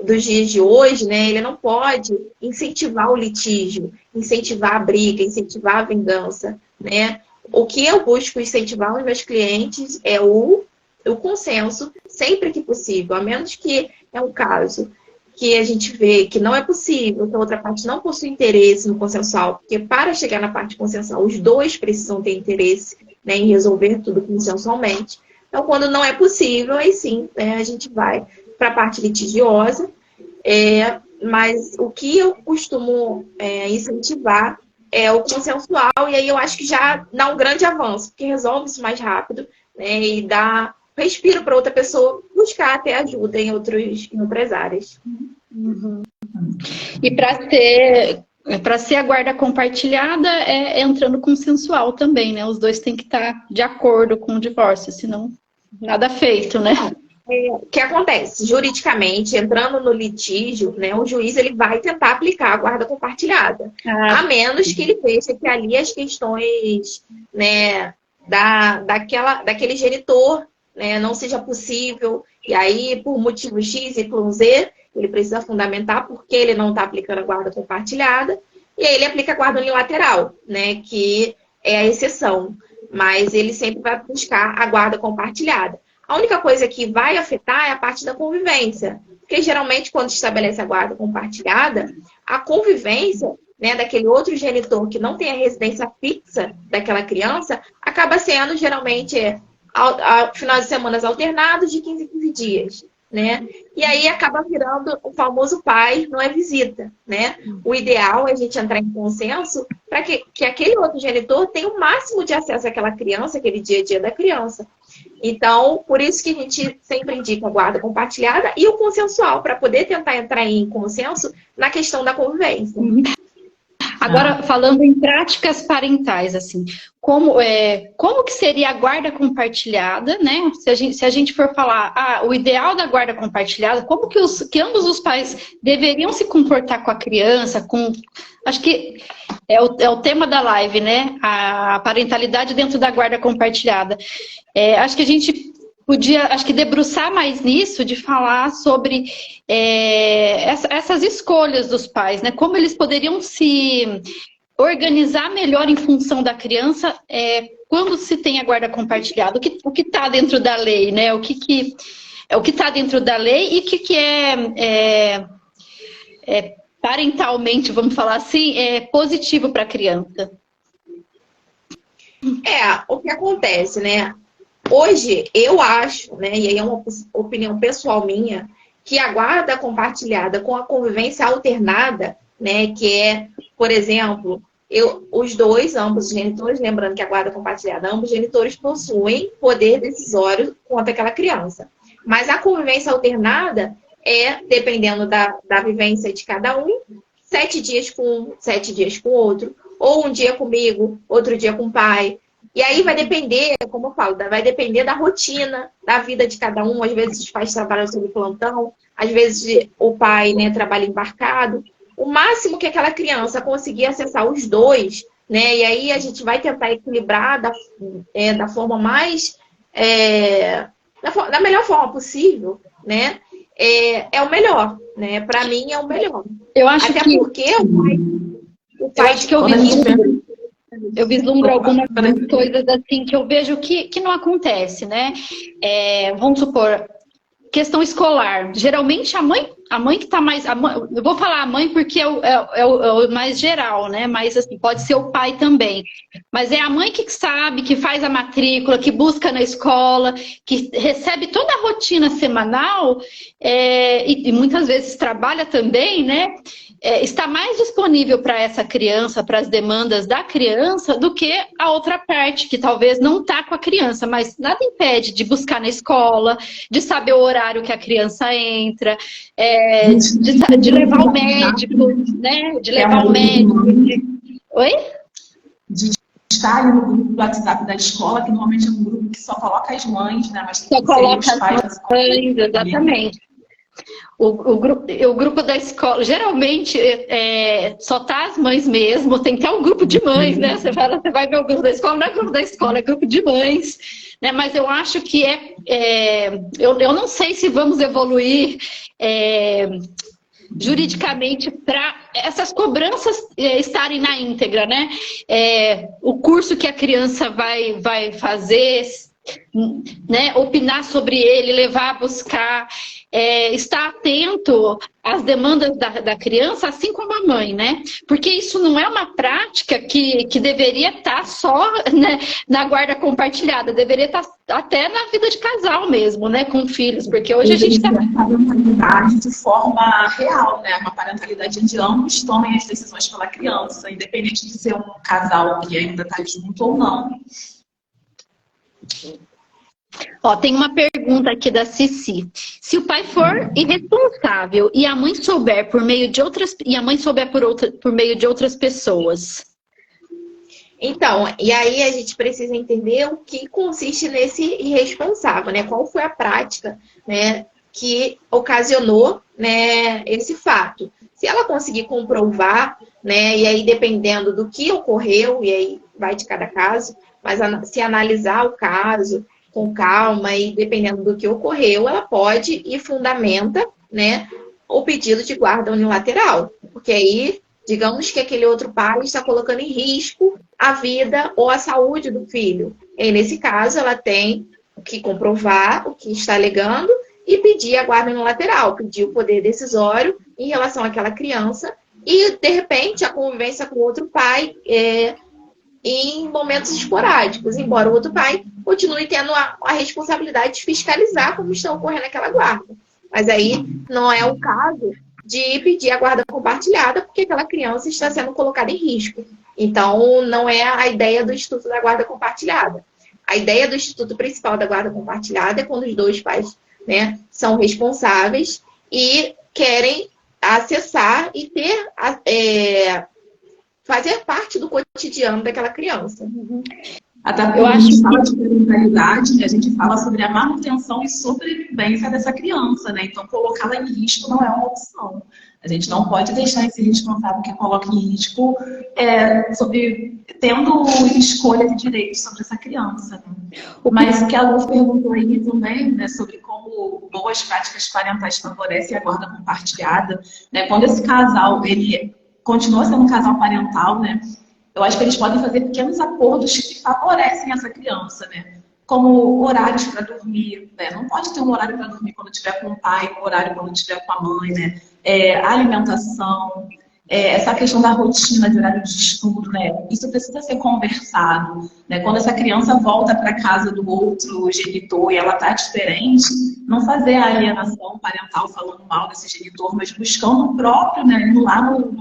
dos dias de hoje, né, ele não pode incentivar o litígio, incentivar a briga, incentivar a vingança, né? O que eu busco incentivar os meus clientes é o consenso, sempre que possível, a menos que é um caso que a gente vê que não é possível, que a outra parte não possui interesse no consensual, porque para chegar na parte consensual, os dois precisam ter interesse, né, em resolver tudo consensualmente. Então, quando não é possível, aí sim, né, a gente vai para a parte litigiosa. Mas o que eu costumo incentivar o consensual, e aí eu acho que já dá um grande avanço, porque resolve isso mais rápido, né? E dá respiro para outra pessoa buscar até ajuda em outras áreas. Uhum. E para ser a guarda compartilhada é entrando consensual também, né? Os dois têm que estar de acordo com o divórcio, senão nada feito, né? O que acontece? Juridicamente, entrando no litígio, né, o juiz ele vai tentar aplicar a guarda compartilhada. A menos que ele veja que ali as questões, né, daquele genitor, né, não seja possível. E aí, por motivo X, Y, Z, ele precisa fundamentar porque ele não está aplicando a guarda compartilhada. E aí ele aplica a guarda unilateral, né, que é a exceção. Mas ele sempre vai buscar a guarda compartilhada. A única coisa que vai afetar é a parte da convivência. Porque, geralmente, quando estabelece a guarda compartilhada, a convivência, né, daquele outro genitor que não tem a residência fixa daquela criança, acaba sendo, geralmente, finais de semanas alternados de 15 em 15 dias. Né? E aí acaba virando o famoso pai não é visita. Né? O ideal é a gente entrar em consenso para que aquele outro genitor tenha o máximo de acesso àquela criança, aquele dia a dia da criança. Então, por isso que a gente sempre indica a guarda compartilhada e o consensual, para poder tentar entrar em consenso na questão da convivência. Agora, falando em práticas parentais, assim, como que seria a guarda compartilhada, né? Se a gente for falar, o ideal da guarda compartilhada, como que ambos os pais deveriam se comportar com a criança, acho que é o tema da live, né? A parentalidade dentro da guarda compartilhada. Acho que a gente podia, debruçar mais nisso, de falar sobre essas escolhas dos pais, né? Como eles poderiam se organizar melhor em função da criança quando se tem a guarda compartilhada. O que está dentro da lei, né? O que está dentro da lei e o que é parentalmente, vamos falar assim, positivo para a criança. O que acontece, né? Hoje, eu acho, né, e aí é uma opinião pessoal minha, que a guarda compartilhada com a convivência alternada, né, que é, por exemplo, ambos os genitores, lembrando que a guarda compartilhada, ambos os genitores possuem poder decisório contra aquela criança. Mas a convivência alternada dependendo da vivência de cada um, 7 dias com um, 7 dias com o outro, ou um dia comigo, outro dia com o pai. E aí vai depender, como eu falo, vai depender da rotina, da vida de cada um. Às vezes os pais trabalham sob plantão, às vezes o pai, né, trabalha embarcado. O máximo que aquela criança conseguir acessar os dois, né, e aí a gente vai tentar equilibrar da forma mais... da melhor forma possível, né, é o melhor. Né? Para mim é o melhor. Eu acho Até que... porque o pai... Eu acho que eu vislumbro algumas coisas assim que eu vejo que não acontece, né? Vamos supor, questão escolar. Geralmente a mãe que está mais... eu vou falar a mãe porque é o mais geral, né? Mas assim, pode ser o pai também. Mas é a mãe que sabe, que faz a matrícula, que busca na escola, que recebe toda a rotina semanal e muitas vezes trabalha também, né? Está mais disponível para essa criança, para as demandas da criança, do que a outra parte, que talvez não está com a criança, mas nada impede de buscar na escola, de saber o horário que a criança entra, de levar o médico, né? De levar o médico. Oi? De estar ali no grupo do WhatsApp da escola, que normalmente é um grupo que só coloca as mães, né? Mas só coloca as mães, exatamente. O grupo da escola, geralmente, só tá as mães mesmo, tem que ter um grupo de mães, né? Você vai ver o grupo da escola, não é grupo da escola, é grupo de mães, né? Mas eu acho que eu não sei se vamos evoluir juridicamente para essas cobranças estarem na íntegra, né? O curso que a criança vai fazer, né? Opinar sobre ele, levar a buscar. estar atento às demandas da criança, assim como a mãe, né? Porque isso não é uma prática que deveria estar só, né, na guarda compartilhada, deveria estar até na vida de casal mesmo, né? Com filhos, porque hoje a gente está... parentalidade de forma real, né? Uma parentalidade onde ambos tomem as decisões pela criança, independente de ser um casal que ainda está junto ou não. Ó, tem uma pergunta aqui da Cici. Se o pai for irresponsável e a mãe souber por meio de outras por meio de outras pessoas. Então, e aí a gente precisa entender o que consiste nesse irresponsável, né? Qual foi a prática, né, que ocasionou, né, esse fato. Se ela conseguir comprovar, né, e aí dependendo do que ocorreu, e aí vai de cada caso, mas se analisar o caso com calma e dependendo do que ocorreu, ela pode e fundamenta, né, o pedido de guarda unilateral. Porque aí, digamos que aquele outro pai está colocando em risco a vida ou a saúde do filho. E nesse caso, ela tem que comprovar o que está alegando e pedir a guarda unilateral, pedir o poder decisório em relação àquela criança e, de repente, a convivência com o outro pai em momentos esporádicos, embora o outro pai continue tendo a responsabilidade de fiscalizar como está ocorrendo aquela guarda. Mas aí não é o caso de pedir a guarda compartilhada, porque aquela criança está sendo colocada em risco. Então, não é a ideia do Instituto da Guarda Compartilhada. A ideia do Instituto Principal da Guarda Compartilhada é quando os dois pais, né, são responsáveis e querem acessar e ter... fazer parte do cotidiano daquela criança. Até porque a gente fala de parentalidade, né? A gente fala sobre a manutenção e sobrevivência dessa criança, né? Então, colocá-la em risco não é uma opção. A gente não pode deixar esse responsável que coloca em risco tendo escolha de direitos sobre essa criança. Né? Mas o que a Lu perguntou aí também, né, sobre como boas práticas parentais favorecem a guarda compartilhada, né? Quando esse casal, ele continua sendo um casal parental, né? Eu acho que eles podem fazer pequenos acordos que favorecem essa criança, né? Como horários para dormir, né? Não pode ter um horário para dormir quando estiver com o pai, um horário quando estiver com a mãe, né? Alimentação, essa questão da rotina de horário de estudo, né? Isso precisa ser conversado, né? Quando essa criança volta para casa do outro genitor e ela está diferente, não fazer a alienação parental falando mal desse genitor, mas buscando o próprio, né? Indo lá no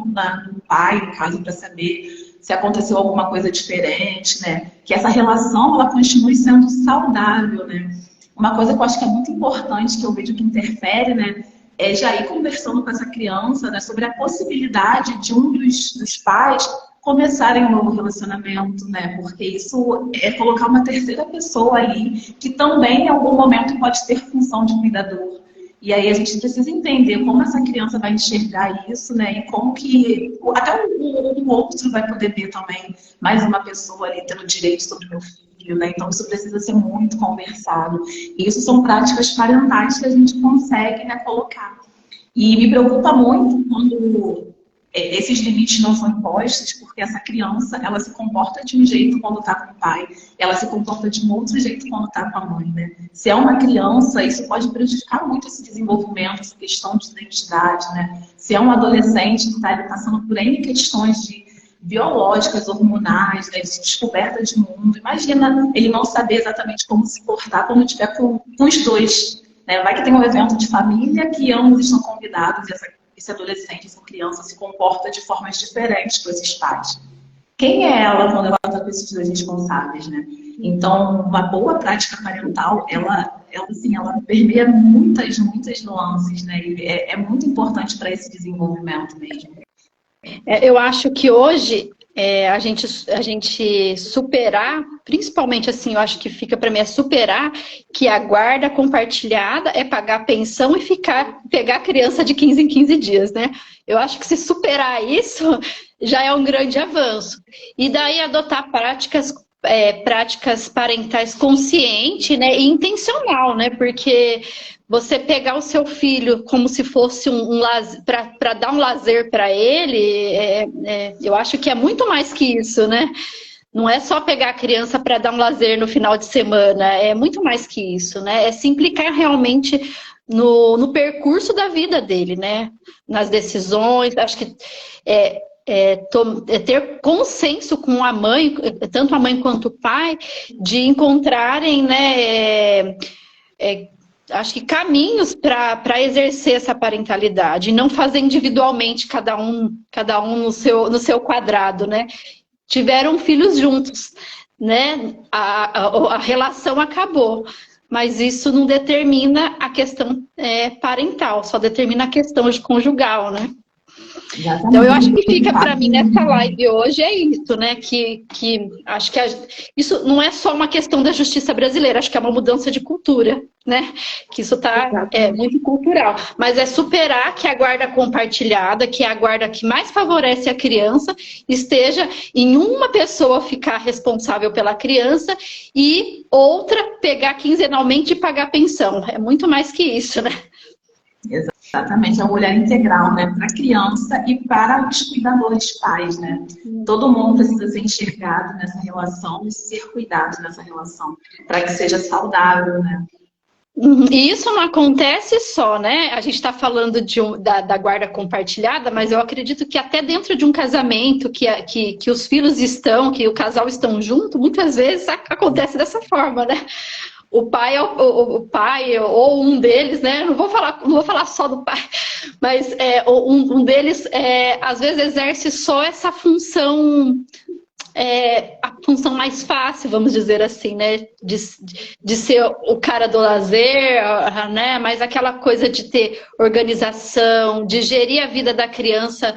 pai, no caso, para saber se aconteceu alguma coisa diferente, né? Que essa relação, ela continue sendo saudável, né? Uma coisa que eu acho que é muito importante, que eu vejo que interfere, né? É já ir conversando com essa criança, né, sobre a possibilidade de um dos pais começarem um novo relacionamento, né? Porque isso é colocar uma terceira pessoa ali, que também em algum momento pode ter função de cuidador. E aí a gente precisa entender como essa criança vai enxergar isso, né? E como que até o outro vai poder ver também mais uma pessoa ali tendo direito sobre o meu filho, né? Então isso precisa ser muito conversado. E isso são práticas parentais que a gente consegue, né, colocar. E me preocupa muito quando esses limites não são impostos, porque essa criança, ela se comporta de um jeito quando está com o pai, ela se comporta de um outro jeito quando está com a mãe, né? Se é uma criança, isso pode prejudicar muito esse desenvolvimento, essa questão de identidade, né? Se é um adolescente que está passando por N questões biológicas, hormonais, né, de descoberta de mundo, imagina ele não saber exatamente como se portar quando estiver com os dois, né? Vai que tem um evento de família que ambos estão convidados e esse adolescente, essa criança se comporta de formas diferentes com esses pais. Quem é ela quando ela está com esses dois responsáveis, né? Então, uma boa prática parental, ela permeia muitas nuances, né? E é muito importante para esse desenvolvimento mesmo. Eu acho que hoje a gente superar, principalmente assim, eu acho que fica para mim superar que a guarda compartilhada é pagar a pensão e pegar a criança de 15 em 15 dias, né? Eu acho que se superar isso já é um grande avanço. E daí adotar práticas parentais consciente, né, e intencional, né? Porque você pegar o seu filho como se fosse um lazer, para dar um lazer para ele, eu acho que é muito mais que isso, né? Não é só pegar a criança para dar um lazer no final de semana, é muito mais que isso, né? É se implicar realmente no percurso da vida dele, né? Nas decisões, acho que ter consenso com a mãe, tanto a mãe quanto o pai, de encontrarem, né, acho que caminhos para exercer essa parentalidade, e não fazer individualmente cada um no seu quadrado, né? Tiveram filhos juntos, né? A relação acabou, mas isso não determina a questão parental, só determina a questão conjugal, né? Exatamente. Então, eu acho que fica para mim nessa live hoje é isso, né? Que acho que isso não é só uma questão da justiça brasileira, acho que é uma mudança de cultura, né? Que isso está muito cultural. Mas é superar que a guarda compartilhada, que é a guarda que mais favorece a criança, esteja em uma pessoa ficar responsável pela criança e outra pegar quinzenalmente e pagar pensão. É muito mais que isso, né? Exatamente, é um olhar integral, né, para a criança e para os cuidadores pais, né? Todo mundo precisa ser enxergado nessa relação e ser cuidado nessa relação, para que seja saudável, né? E isso não acontece só, né? A gente está falando da guarda compartilhada, mas eu acredito que até dentro de um casamento, que os filhos estão, que o casal estão junto, muitas vezes acontece dessa forma, né? O pai ou um deles, né? Não vou falar só do pai, mas um deles às vezes exerce só essa função, a função mais fácil, vamos dizer assim, né? De ser o cara do lazer, né? Mas aquela coisa de ter organização, de gerir a vida da criança,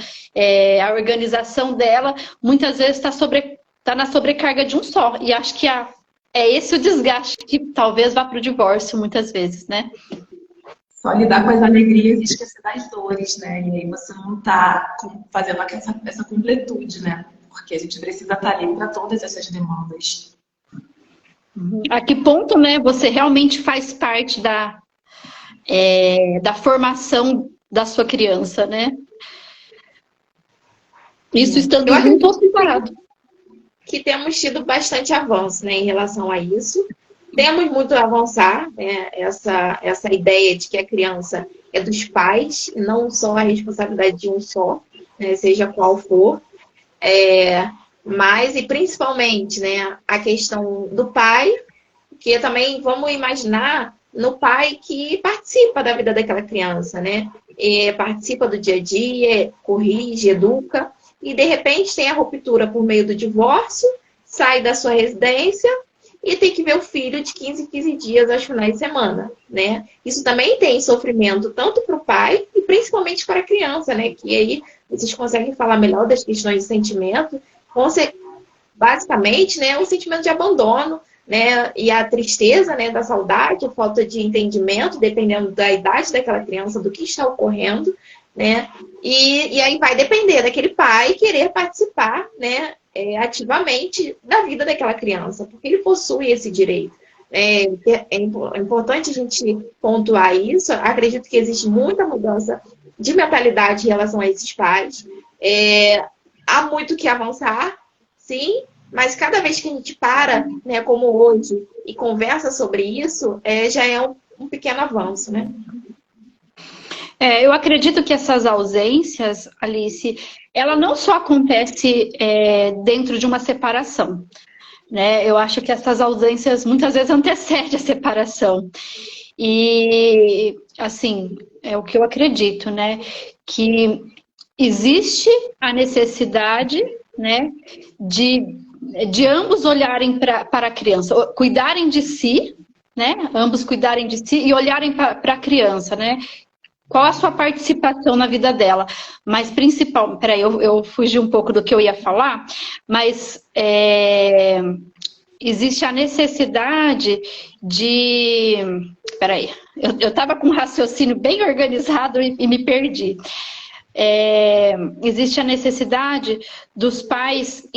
a organização dela, muitas vezes tá na sobrecarga de um só. E acho que é esse o desgaste que talvez vá para o divórcio, muitas vezes, né? Só lidar com as alegrias e esquecer das dores, né? E aí você não está fazendo essa completude, né? Porque a gente precisa estar ali para todas essas demandas. A que ponto, né, você realmente faz parte da formação da sua criança, né? Isso estando junto ou separado. Que temos tido bastante avanço, né, em relação a isso. Temos muito a avançar, né, essa ideia de que a criança é dos pais, e não só a responsabilidade de um só, né, seja qual for. Mas, e principalmente, né, a questão do pai, que também vamos imaginar no pai que participa da vida daquela criança, né? Participa do dia a dia, corrige, educa. E, de repente, tem a ruptura por meio do divórcio, sai da sua residência e tem que ver o filho de 15 em 15 dias aos finais de semana, né? Isso também tem sofrimento tanto para o pai e principalmente para a criança, né? Que aí vocês conseguem falar melhor das questões de sentimento. Basicamente, né, o sentimento de abandono, né? E a tristeza, né, da saudade, a falta de entendimento, dependendo da idade daquela criança, do que está ocorrendo, né? E aí vai depender daquele pai querer participar, né, ativamente da vida daquela criança, porque ele possui esse direito. É importante a gente pontuar isso. Acredito que existe muita mudança de mentalidade em relação a esses pais. Há muito que avançar, sim, mas cada vez que a gente para, né, como hoje, e conversa sobre isso, já é um pequeno avanço, né? Eu acredito que essas ausências, Alice, ela não só acontece dentro de uma separação, né? Eu acho que essas ausências muitas vezes antecedem a separação. E, assim, é o que eu acredito, né? Que existe a necessidade, né, de ambos olharem para a criança, cuidarem de si, né? Ambos cuidarem de si e olharem para a criança, né? Qual a sua participação na vida dela? Mas principal, peraí, eu fugi um pouco do que eu ia falar, mas existe a necessidade de... Peraí, eu estava com um raciocínio bem organizado e me perdi. Existe a necessidade dos pais,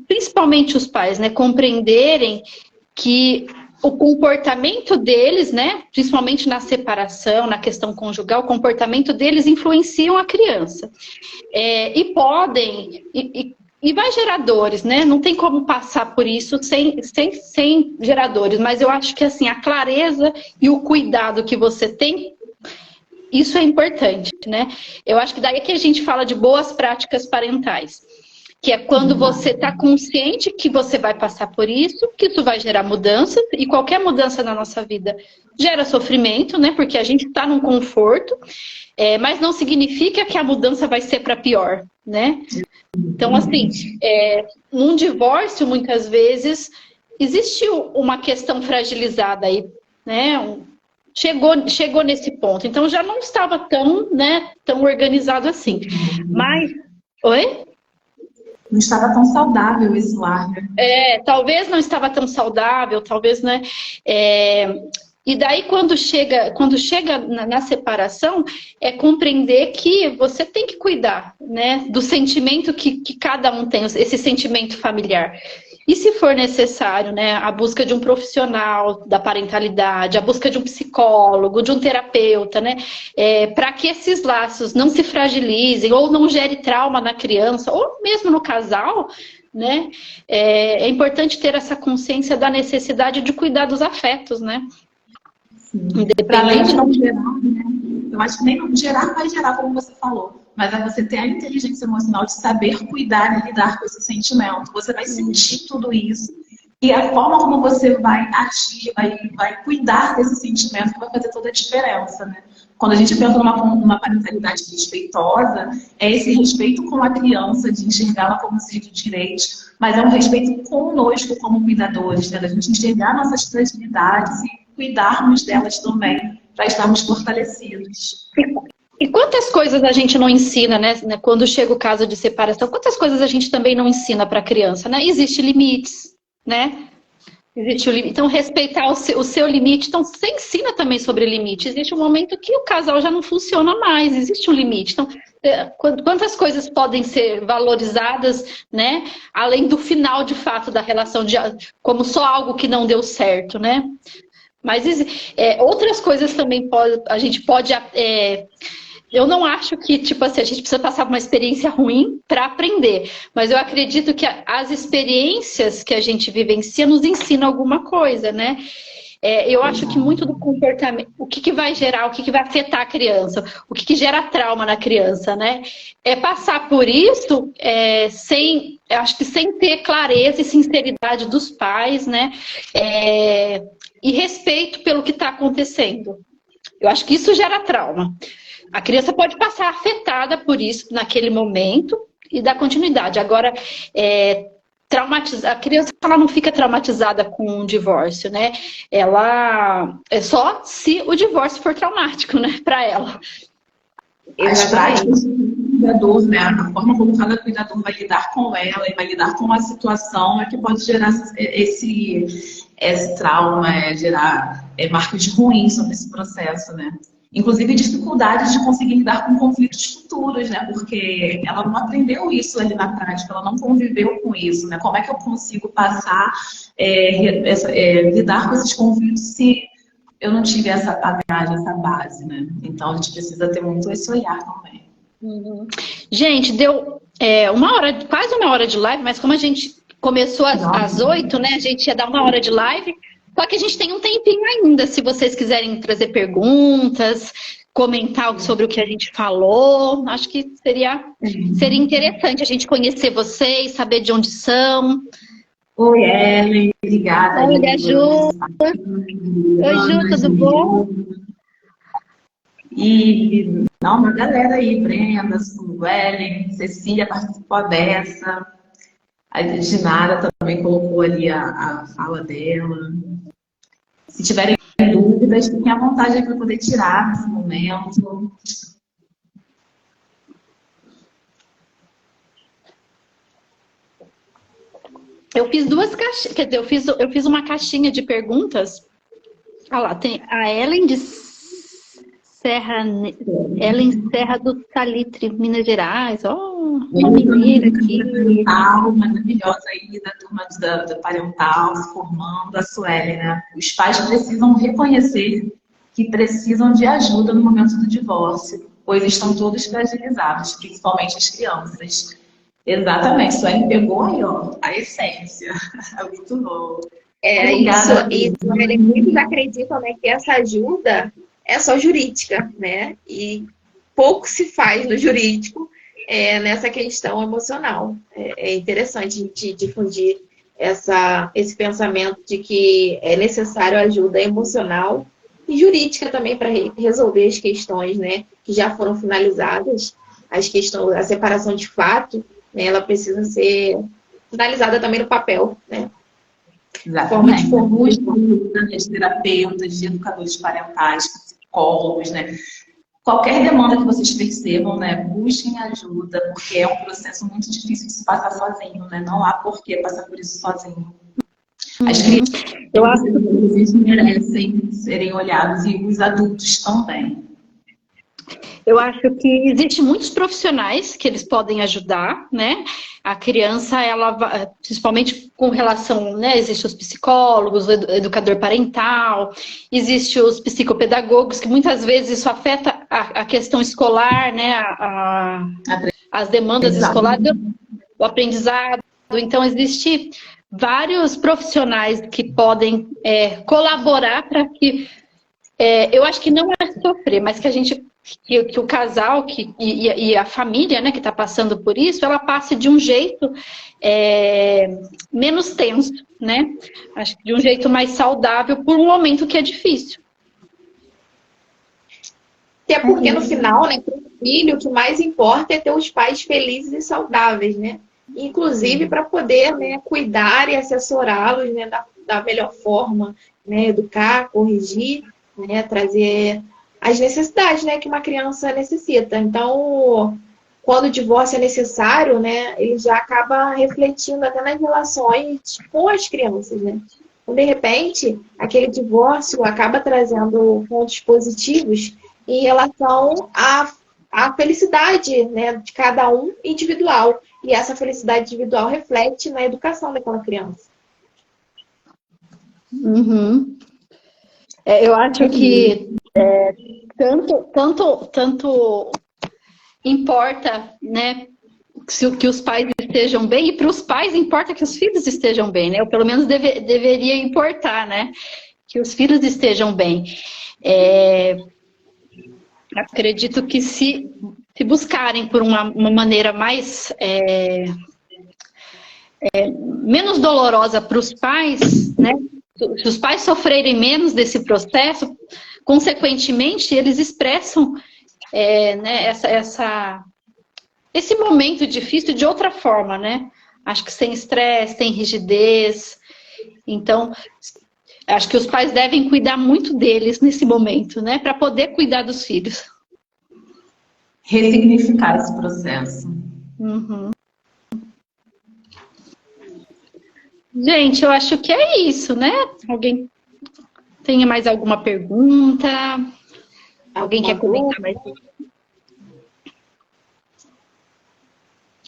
principalmente os pais, né, compreenderem que o comportamento deles, né, principalmente na separação, na questão conjugal, o comportamento deles influenciam a criança. E podem, e vai geradores, né? Não tem como passar por isso sem geradores, mas eu acho que assim, a clareza e o cuidado que você tem isso é importante, né? Eu acho que daí é que a gente fala de boas práticas parentais. Que é quando você está consciente que você vai passar por isso, que isso vai gerar mudanças, e qualquer mudança na nossa vida gera sofrimento, né? Porque a gente está num conforto, mas não significa que a mudança vai ser para pior, né? Então, assim, num divórcio, muitas vezes, existe uma questão fragilizada aí, né? Chegou nesse ponto. Então, já não estava tão, né, tão organizado assim. Mas... Oi? Não estava tão saudável esse lar, né? Talvez não estava tão saudável, talvez, né? E daí, quando chega na separação, é compreender que você tem que cuidar, né? Do sentimento que cada um tem, esse sentimento familiar. E se for necessário, né, a busca de um profissional da parentalidade, a busca de um psicólogo, de um terapeuta, né, para que esses laços não se fragilizem ou não gere trauma na criança, ou mesmo no casal, né, é importante ter essa consciência da necessidade de cuidar dos afetos, né? Para além de não gerar, né? Eu acho que nem não gerar vai gerar, como você falou. Mas é você ter a inteligência emocional de saber cuidar e lidar com esse sentimento. Você vai sentir tudo isso. E a forma como você vai agir, vai cuidar desse sentimento que vai fazer toda a diferença, né? Quando a gente pensa numa parentalidade respeitosa, é esse respeito com a criança, de enxergá-la como ser de direitos, mas é um respeito conosco como cuidadores, né? Da gente enxergar nossas fragilidades e cuidarmos delas também, para estarmos fortalecidos. E quantas coisas a gente não ensina, né? Quando chega o caso de separação, quantas coisas a gente também não ensina para a criança, né? Existem limites, né? Existe o limite. Então, respeitar o seu limite. Então, você ensina também sobre limite. Existe um momento que o casal já não funciona mais, existe um limite. Então, quantas coisas podem ser valorizadas, né? Além do final, de fato, da relação, como só algo que não deu certo, né? Mas outras coisas também a gente pode... eu não acho que, tipo assim, a gente precisa passar por uma experiência ruim para aprender. Mas eu acredito que as experiências que a gente vivencia nos ensinam alguma coisa, né? Eu acho que muito do comportamento... O que vai gerar, o que vai afetar a criança, o que gera trauma na criança, né? É passar por isso eu acho que sem ter clareza e sinceridade dos pais, né? E respeito pelo que está acontecendo. Eu acho que isso gera trauma. A criança pode passar afetada por isso naquele momento e dar continuidade. Agora, a criança ela não fica traumatizada com um divórcio, né? Ela é só se o divórcio for traumático, né, para ela. As práticas do cuidador, né? A forma como cada cuidador vai lidar com ela e vai lidar com a situação é que pode gerar esse trauma, gerar marcas ruins sobre esse processo, né? Inclusive dificuldades de conseguir lidar com conflitos futuros, né? Porque ela não aprendeu isso ali na prática, ela não conviveu com isso, né? Como é que eu consigo passar, lidar com esses conflitos se eu não tive essa base, né? Então a gente precisa ter muito esse olhar também. Gente, deu quase uma hora de live, mas como a gente começou às 8, né? A gente ia dar uma hora de live. Só que a gente tem um tempinho ainda, se vocês quiserem trazer perguntas, comentar sobre o que a gente falou. Acho que seria interessante a gente conhecer vocês, saber de onde são. Oi, Ellen, obrigada. Oi, Ju. Oi, Ju, tudo bom? E uma galera aí, Brenda, Suelen, Cecília participou dessa. A Ginara também colocou ali a fala dela. Se tiverem dúvidas, fiquem à vontade para poder tirar nesse momento. Eu fiz duas caixinhas, quer dizer, eu fiz uma caixinha de perguntas. Olha lá, tem a Ellen Serra do Salitre, Minas Gerais. Uma menina aqui. Maravilhosa aí da turma da parental, se formando, a Sueli, né? Os pais precisam reconhecer que precisam de ajuda no momento do divórcio, pois estão todos fragilizados, principalmente as crianças. Exatamente, Sueli pegou aí, a essência. É muito bom. Obrigada, isso. Muitos acreditam, né, que essa ajuda é só jurídica, né? E pouco se faz no jurídico nessa questão emocional. É interessante a gente difundir esse pensamento de que é necessário ajuda emocional e jurídica também para resolver as questões, né, que já foram finalizadas. As questões, a separação de fato, né, ela precisa ser finalizada também no papel, né? Exatamente. Busca ajuda de terapeutas, de educadores parentais, psicólogos, né? Qualquer demanda que vocês percebam, né, busquem ajuda, porque é um processo muito difícil de se passar sozinho, né? Não há por que passar por isso sozinho. As crianças, eu acho que eles merecem serem olhados e os adultos também. Eu acho que existem muitos profissionais que eles podem ajudar, né? A criança, ela, principalmente com relação, né? Existem os psicólogos, o educador parental, existem os psicopedagogos, que muitas vezes isso afeta a questão escolar, né? As demandas escolares, o aprendizado. Então, existem vários profissionais que podem colaborar para que, eu acho que não é sofrer, mas que a gente... Que o casal e a família, né, que está passando por isso, ela passe de um jeito menos tenso, né? Acho que de um jeito mais saudável por um momento que é difícil. Até porque no final, né, para o filho, o que mais importa é ter os pais felizes e saudáveis, né? Inclusive para poder, né, cuidar e assessorá-los, né, da melhor forma, né, educar, corrigir, né, trazer as necessidades, né, que uma criança necessita. Então, quando o divórcio é necessário, né, ele já acaba refletindo até nas relações com as crianças, né? Então, de repente, aquele divórcio acaba trazendo pontos positivos em relação à felicidade, né, de cada um individual. E essa felicidade individual reflete na educação daquela criança. Uhum. Eu acho que tanto importa, né, que os pais estejam bem, e para os pais importa que os filhos estejam bem, né? Ou pelo menos deveria importar, né? Que os filhos estejam bem. Acredito que se buscarem por uma maneira mais menos dolorosa para os pais, né? Se os pais sofrerem menos desse processo, consequentemente, eles expressam né, esse momento difícil de outra forma, né? Acho que sem estresse, sem rigidez. Então, acho que os pais devem cuidar muito deles nesse momento, né? Para poder cuidar dos filhos. Ressignificar esse processo. Uhum. Gente, eu acho que é isso, né? Alguém tem mais alguma pergunta? Alguém quer comentar mais?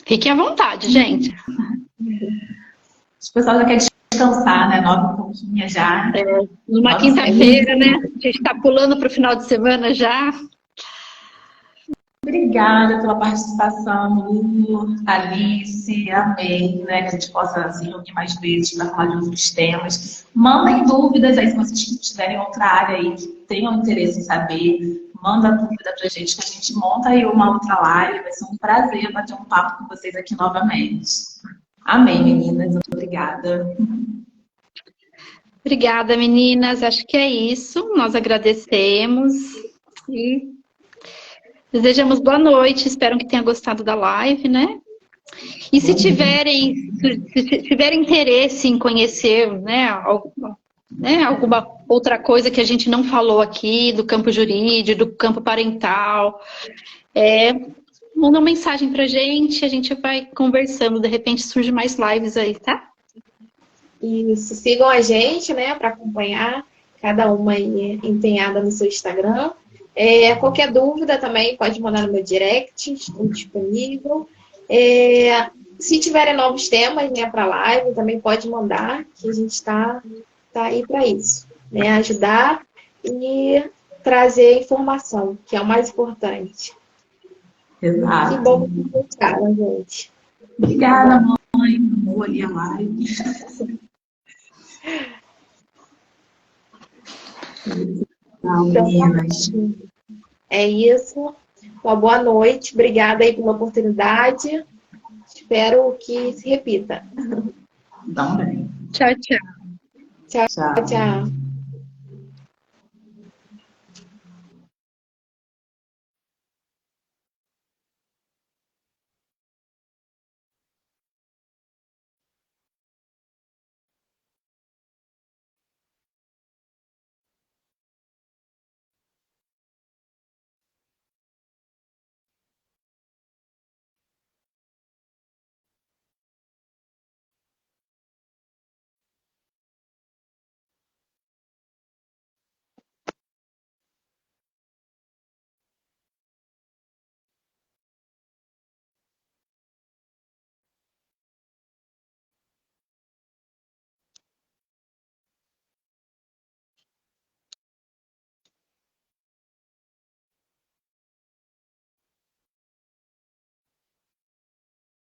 Fiquem à vontade, gente. O pessoal já quer descansar, né? 9h já. Numa quinta-feira, né? A gente está pulando para o final de semana já. Obrigada pela participação, Lu, Alice, amei, né, que a gente possa se reunir mais vezes para falar de outros temas. Mandem dúvidas aí, se vocês tiverem outra área aí que tenham interesse em saber, manda dúvida pra gente, que a gente monta aí uma outra live. Vai ser um prazer bater um papo com vocês aqui novamente. Amei, meninas. Obrigada. Obrigada, meninas. Acho que é isso. Nós agradecemos e desejamos boa noite, espero que tenha gostado da live, né? E se tiverem interesse em conhecer, né, alguma outra coisa que a gente não falou aqui, do campo jurídico, do campo parental, manda uma mensagem pra gente, a gente vai conversando, de repente surge mais lives aí, tá? Isso, sigam a gente, né, para acompanhar, cada uma aí empenhada no seu Instagram. Qualquer dúvida também pode mandar no meu direct, estou disponível. Se tiverem novos temas, né, para a live, também pode mandar, que a gente está aí para isso, né, ajudar e trazer informação, que é o mais importante. Exato. Que bom que vocês gostaram, gente. Obrigada, mãe. Vou ali a live. Não, Então, meninas. é isso. Uma boa noite. Obrigada aí pela oportunidade. Espero que se repita. Também. Tchau, tchau. Tchau, Tchau. tchau.